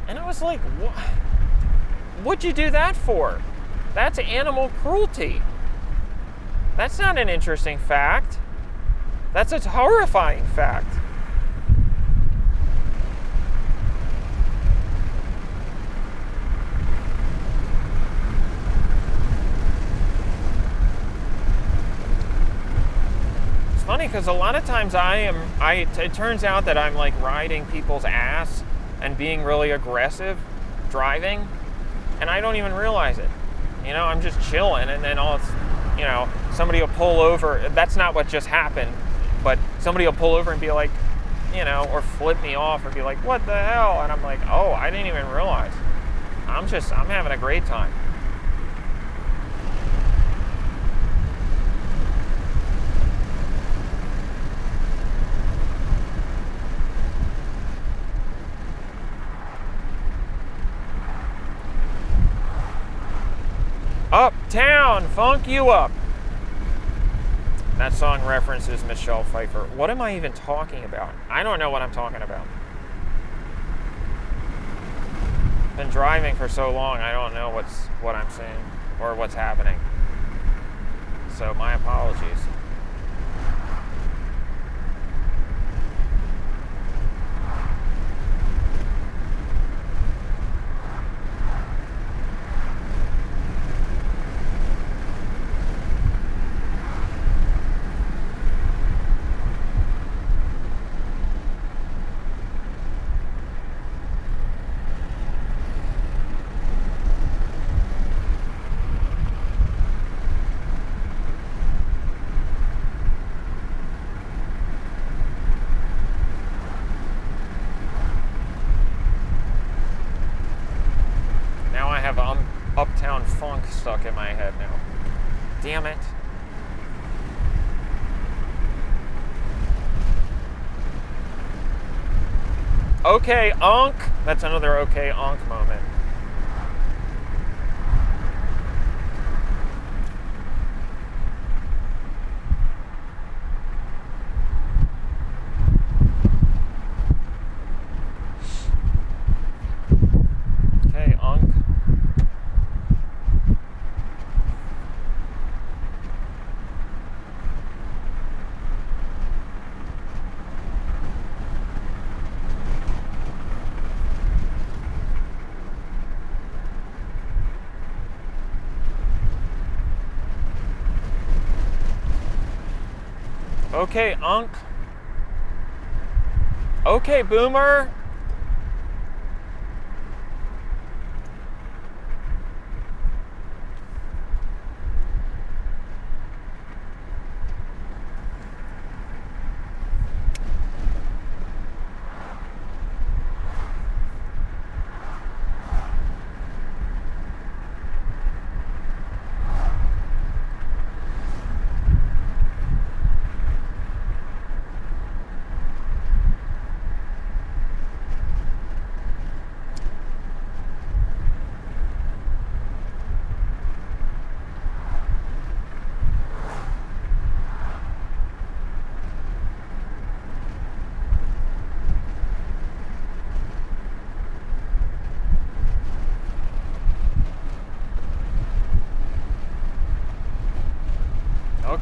And I was like, what? What'd you do that for? That's animal cruelty. That's not an interesting fact. That's a horrifying fact. It's funny because a lot of times it turns out that I'm like riding people's ass and being really aggressive driving. And I don't even realize it. I'm just chilling, and then somebody will pull over. That's not what just happened, but somebody will pull over and be like, or flip me off or be like, what the hell? And I'm like, oh, I didn't even realize. I'm having a great time. Uptown, funk you up. That song references Michelle Pfeiffer. What am I even talking about? I don't know what I'm talking about. Been driving for so long, I don't know what I'm saying or what's happening. So my apologies. Uptown funk stuck in my head now. Damn it. Okay, Unc. That's another okay, Unc moment. Okay, Unc. Okay, Unc. Okay, Boomer.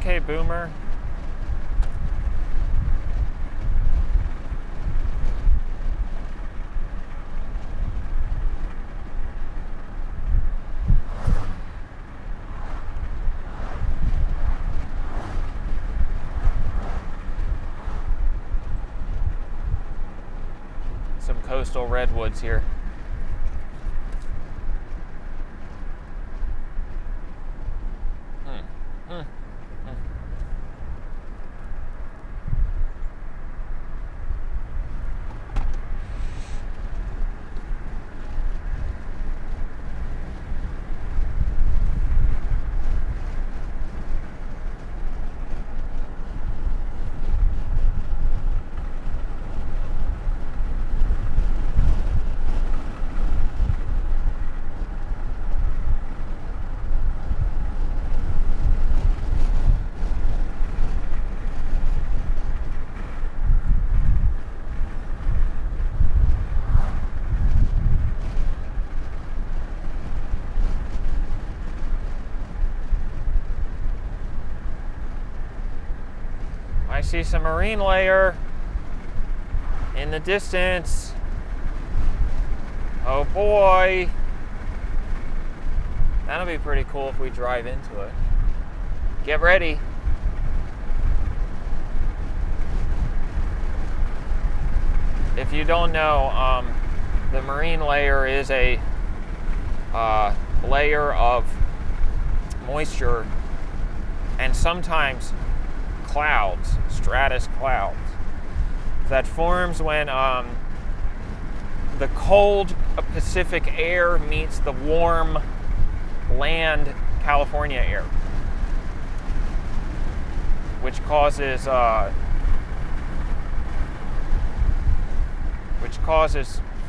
Okay, boomer. Some coastal redwoods here. I see some marine layer in the distance. Oh boy. That'll be pretty cool if we drive into it. Get ready. If you don't know, the marine layer is a layer of moisture and sometimes clouds, stratus clouds, that forms when the cold Pacific air meets the warm land California air, which causes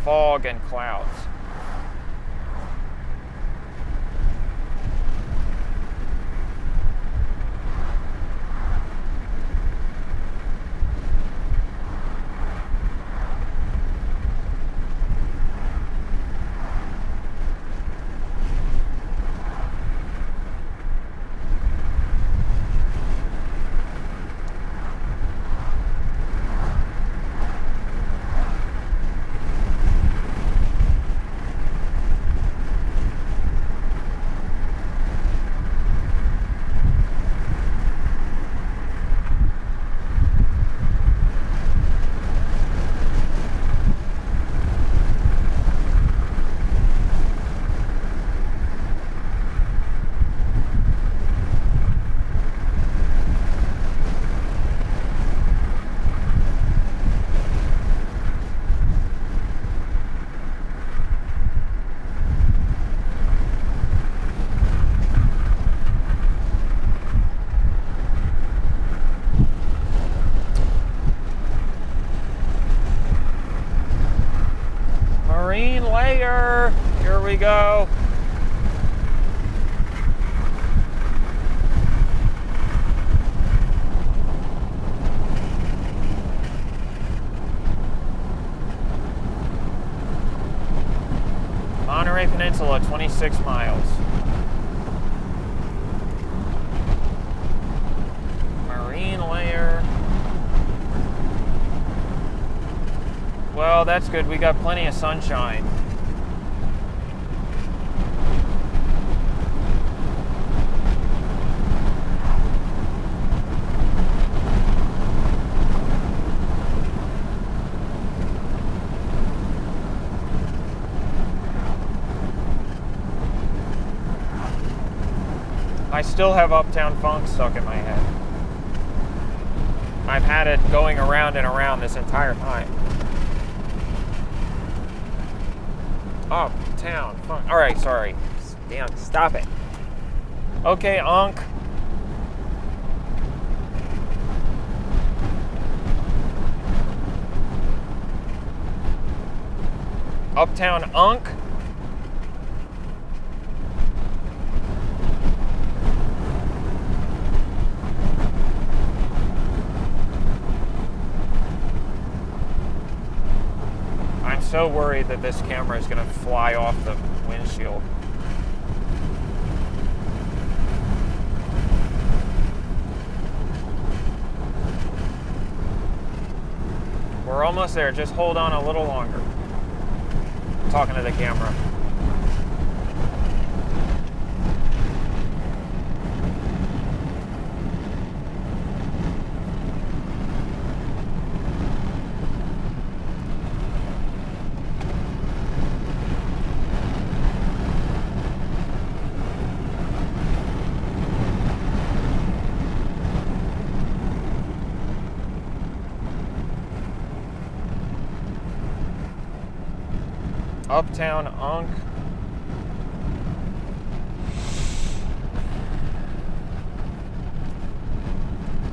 fog and clouds. Marine layer, here we go. Monterey Peninsula, 26 miles. Marine layer. Well, that's good. We got plenty of sunshine. I still have Uptown Funk stuck in my head. I've had it going around and around this entire time. Uptown Funk. All right, sorry. Damn, stop it. Okay, Unk. Uptown Unk. I'm so worried that this camera is going to fly off the windshield. We're almost there. Just hold on a little longer. I'm talking to the camera. Uptown Unk.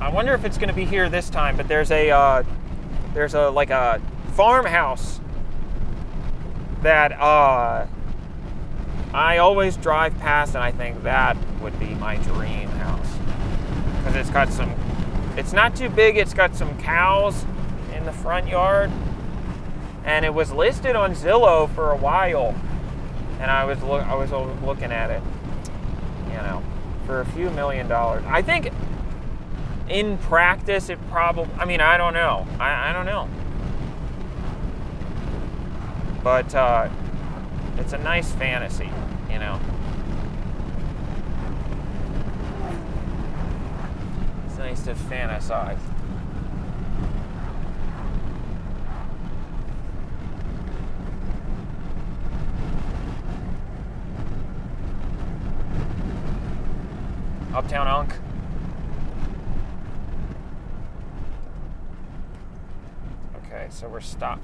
I wonder if it's going to be here this time, but there's a like a farmhouse that I always drive past, and I think that would be my dream house because it's got some. It's not too big. It's got some cows in the front yard. And it was listed on Zillow for a while, and I was looking at it, you know, for a few $1 million. I think in practice it probably. I mean, I don't know. I don't know. But it's a nice fantasy, you know. It's nice to fantasize. Uptown Unk. Okay, so we're stopped.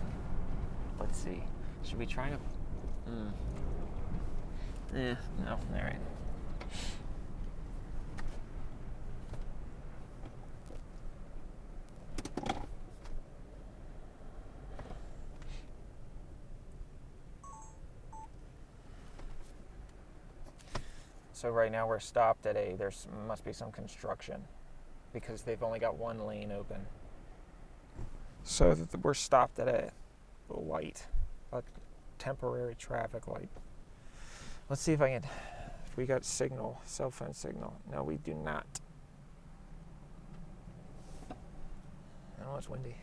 Let's see. Should we try to... no, all right. So right now we're stopped at there must be some construction because they've only got one lane open. So we're stopped at a light, a temporary traffic light. Let's see if we got signal, cell phone signal. No, we do not. Oh, it's windy.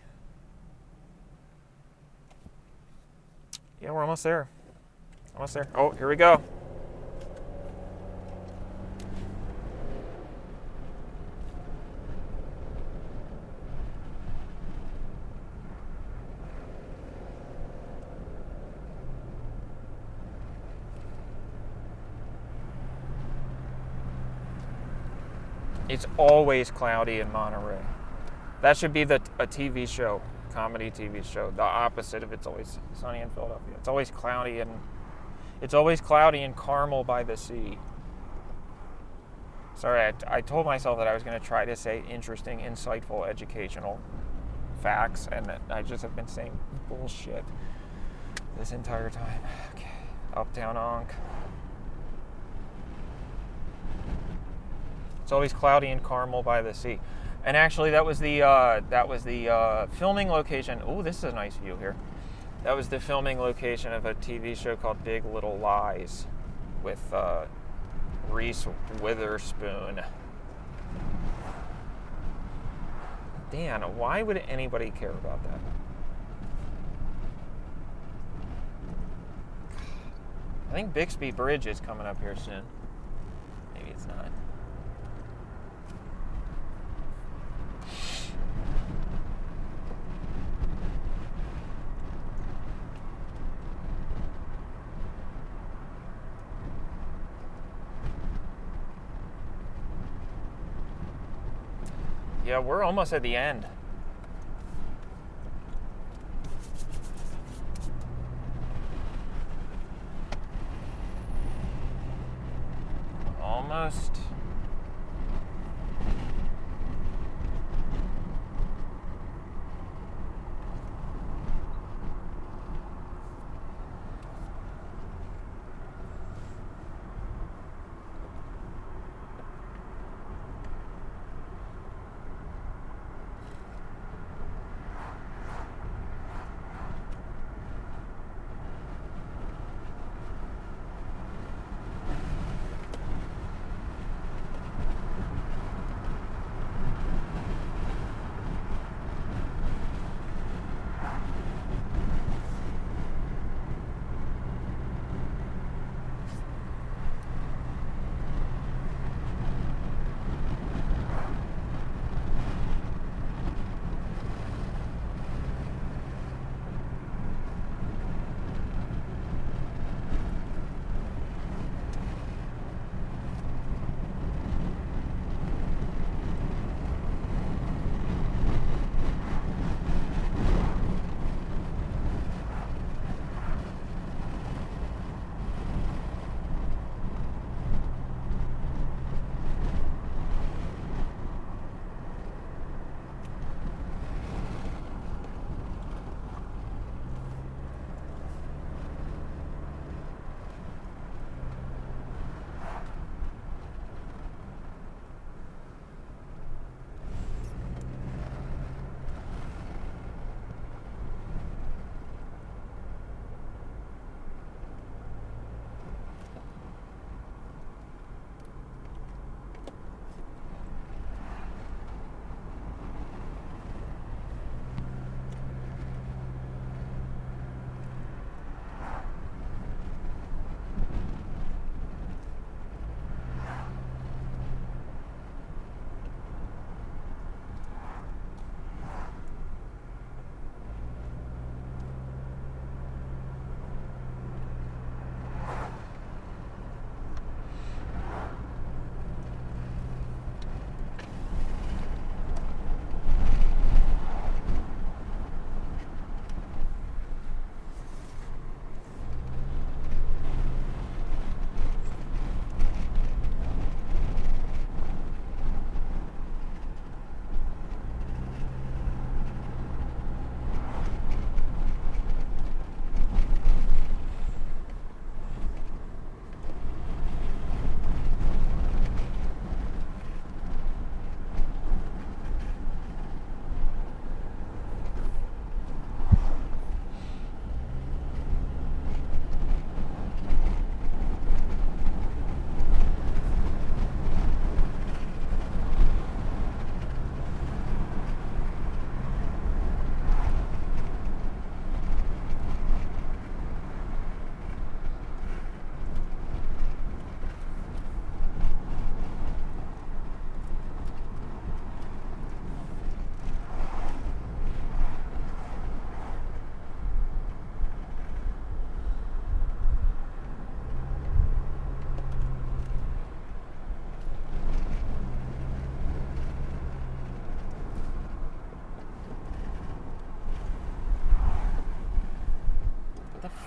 Yeah, we're almost there. Almost there. Oh, here we go. It's always cloudy in Monterey. That should be a TV show, comedy TV show. The opposite of it's always sunny in Philadelphia. It's always cloudy in Carmel by the sea. Sorry, I told myself that I was going to try to say interesting, insightful, educational facts, and I just have been saying bullshit this entire time. Okay, Uptown Unk. It's always cloudy in Carmel by the sea. And actually, that was the filming location. Oh, this is a nice view here. That was the filming location of a TV show called Big Little Lies with Reese Witherspoon. Dan, why would anybody care about that? I think Bixby Bridge is coming up here soon. Maybe it's not. Yeah, we're almost at the end. Almost.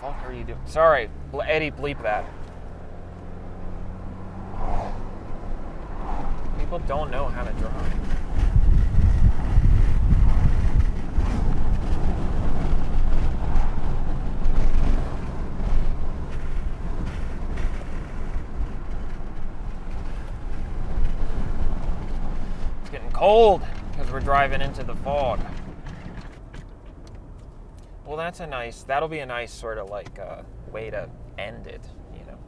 fuck are you doing? Sorry, Eddie, bleep that. People don't know how to drive. It's getting cold because we're driving into the fog. Well, that'll be a nice sort of like way to end it, you know.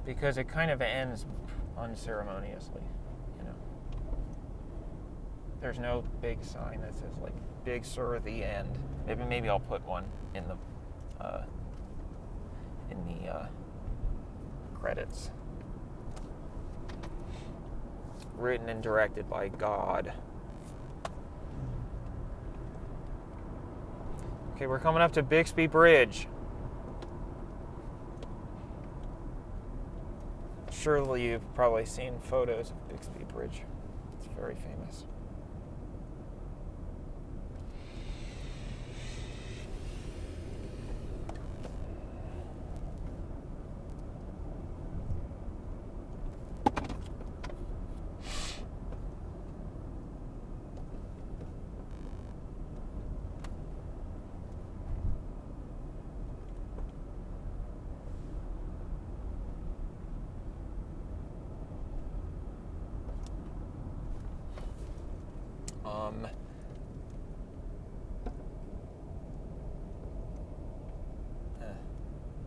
Because it kind of ends unceremoniously, you know. There's no big sign that says like Big Sur the end. Maybe I'll put one in the credits. Written and directed by God. Okay, we're coming up to Bixby Bridge. Surely you've probably seen photos of Bixby Bridge. It's very famous.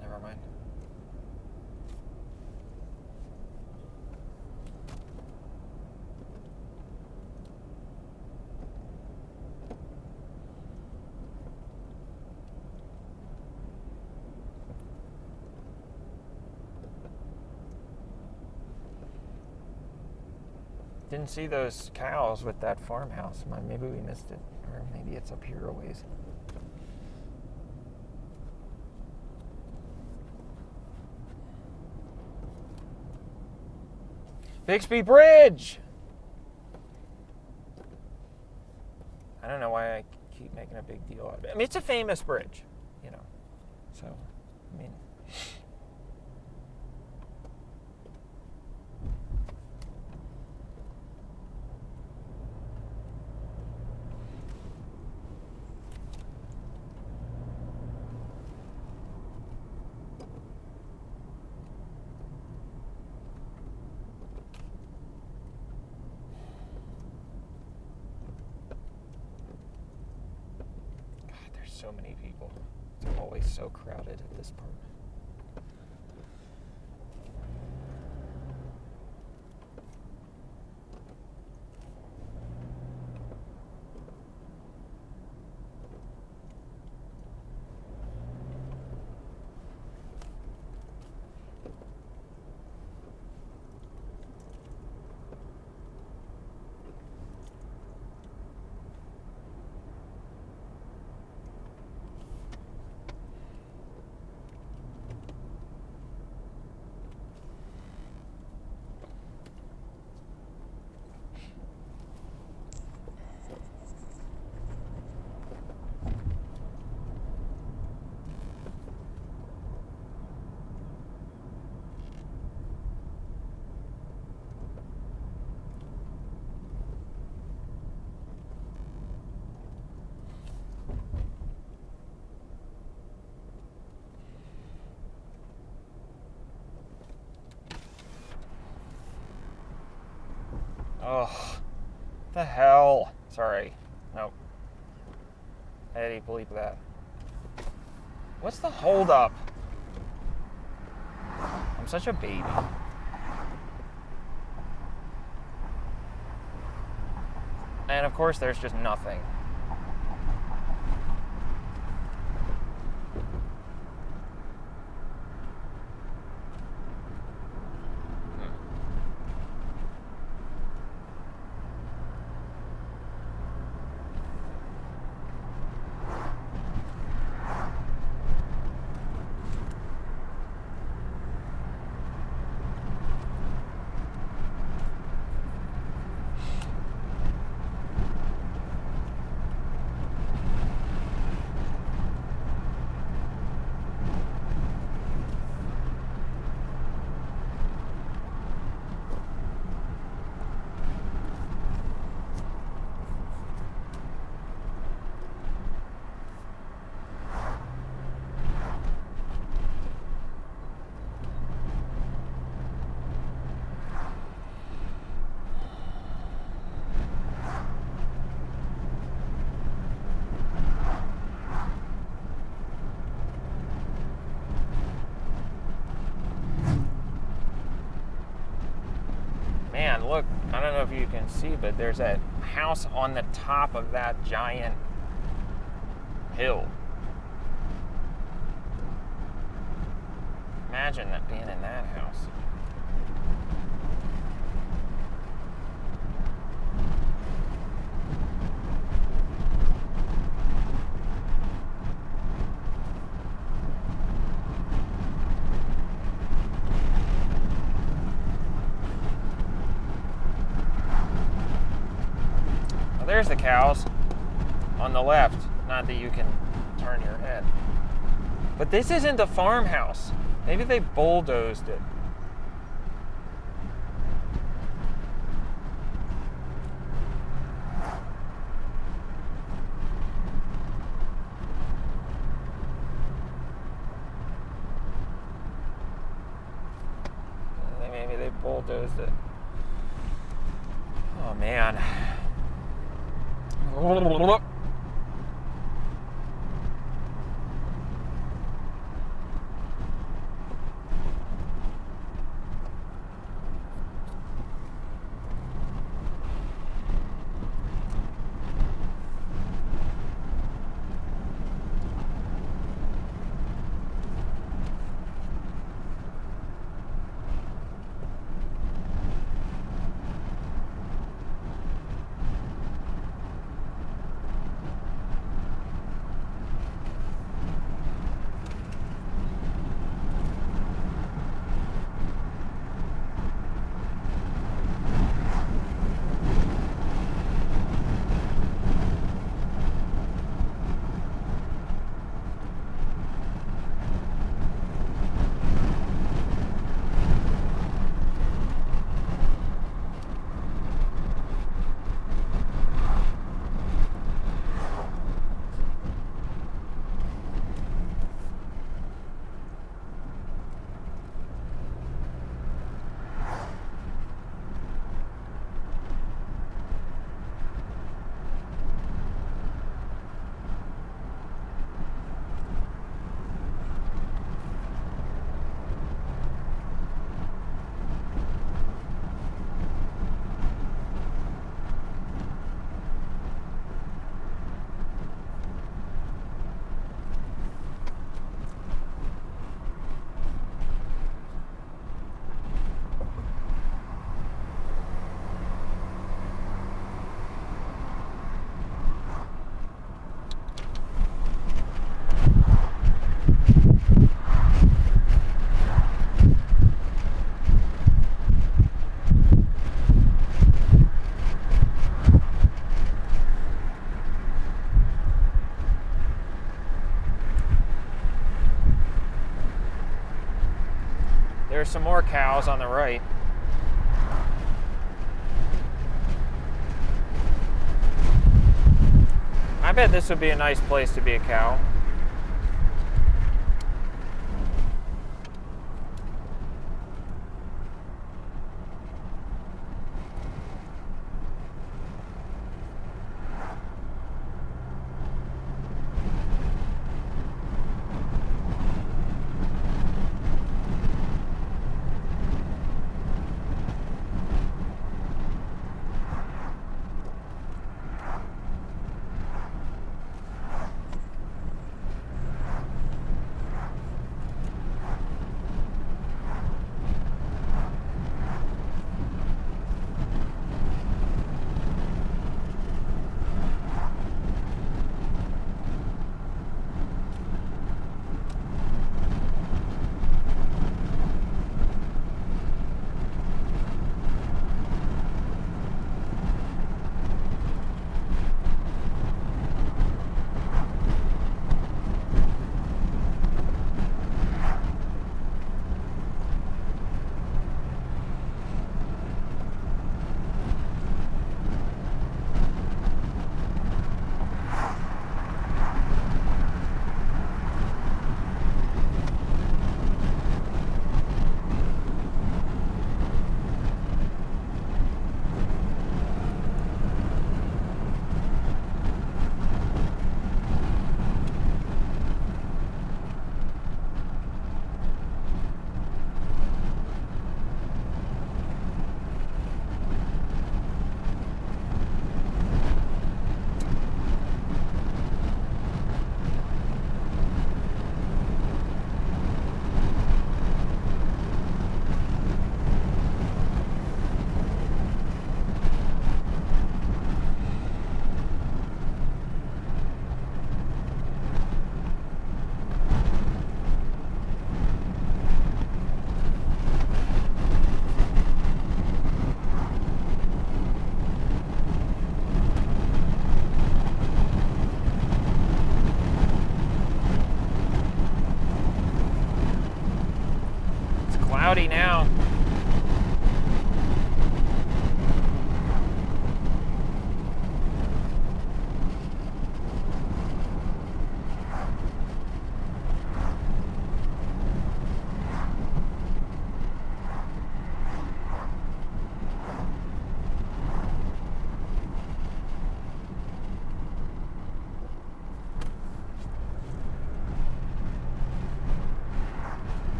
Never mind. Didn't see those cows with that farmhouse. Maybe we missed it. Or maybe it's up here a ways. Bixby Bridge! I don't know why I keep making a big deal out of it. I mean, it's a famous bridge, you know. So, I mean... so many people. It's always so crowded at this part. Oh, the hell. Sorry. Nope. Eddie, bleep that. What's the holdup? I'm such a baby. And of course, there's just nothing. if you can see, but there's a house on the top of that giant hill. Imagine that being in that house. Well, there's the cows on the left. Not that you can turn your head. But this isn't a farmhouse. Maybe they bulldozed it. Maybe they bulldozed it. Oh man. There's some more cows on the right. I bet this would be a nice place to be a cow.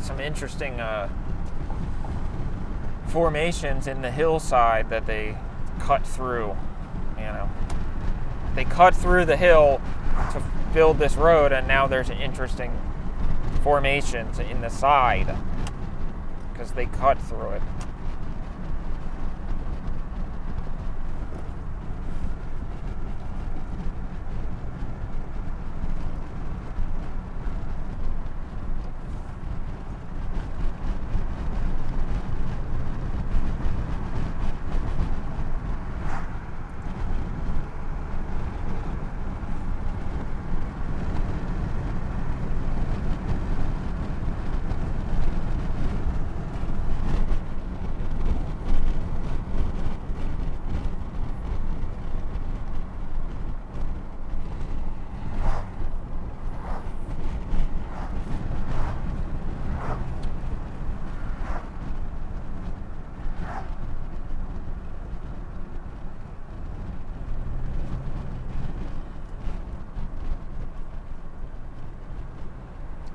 some interesting formations in the hillside that they cut through. You know, they cut through the hill to build this road, and now there's interesting formations in the side because they cut through it.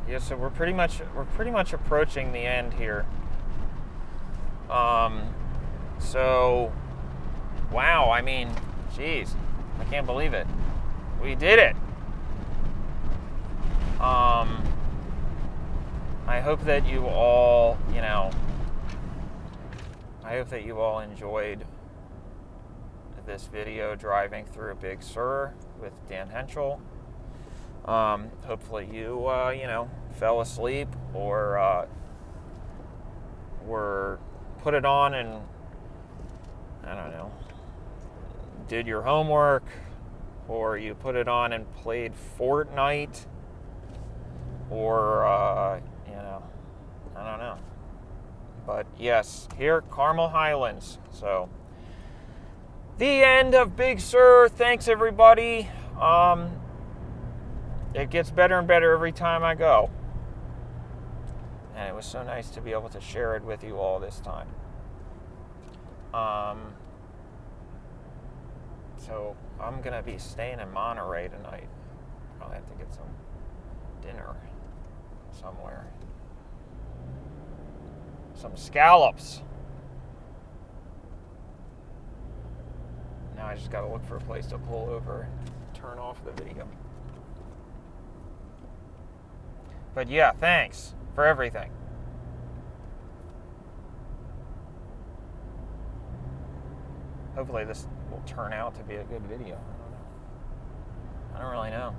Yeah, so we're pretty much approaching the end here. So, wow, I mean, geez, I can't believe it. We did it. I hope that you all, I hope that you all enjoyed this video driving through Big Sur with Dan Hentschel. Hopefully you, fell asleep or were put it on and, I don't know, did your homework, or you put it on and played Fortnite, or, I don't know. But yes, here, Carmel Highlands. So, the end of Big Sur. Thanks, everybody. It gets better and better every time I go. And it was so nice to be able to share it with you all this time. So I'm going to be staying in Monterey tonight. Probably have to get some dinner somewhere. Some scallops. Now I just got to look for a place to pull over and turn off the video. But yeah, thanks for everything. Hopefully this will turn out to be a good video. I don't really know.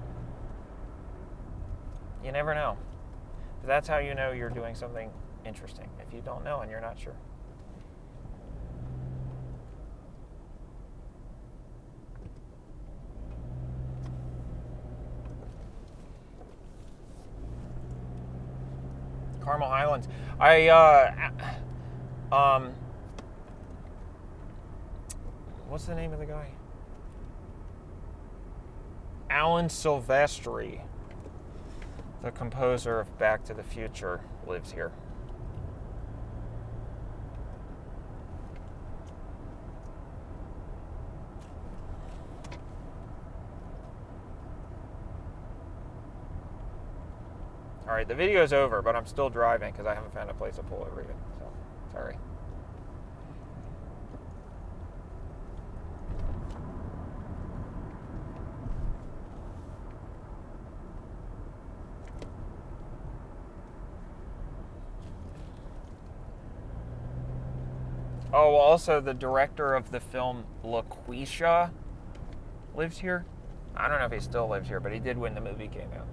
You never know. But that's how you know you're doing something interesting, if you don't know and you're not sure. Carmel Highlands. What's the name of the guy? Alan Silvestri, the composer of Back to the Future, lives here. All right, the video's over, but I'm still driving because I haven't found a place to pull over yet. So, sorry. Oh, also the director of the film LaQuisha lives here. I don't know if he still lives here, but he did when the movie came out.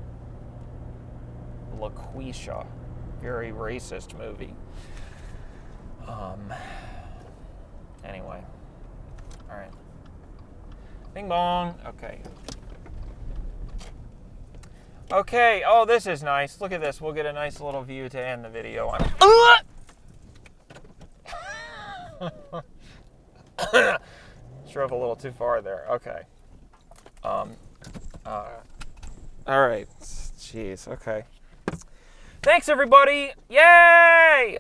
LaQuisha, very racist movie. Anyway, all right. Bing bong. Okay. Oh, this is nice. Look at this. We'll get a nice little view to end the video on. Drove a little too far there. Okay. All right. Jeez. Okay. Thanks, everybody. Yay!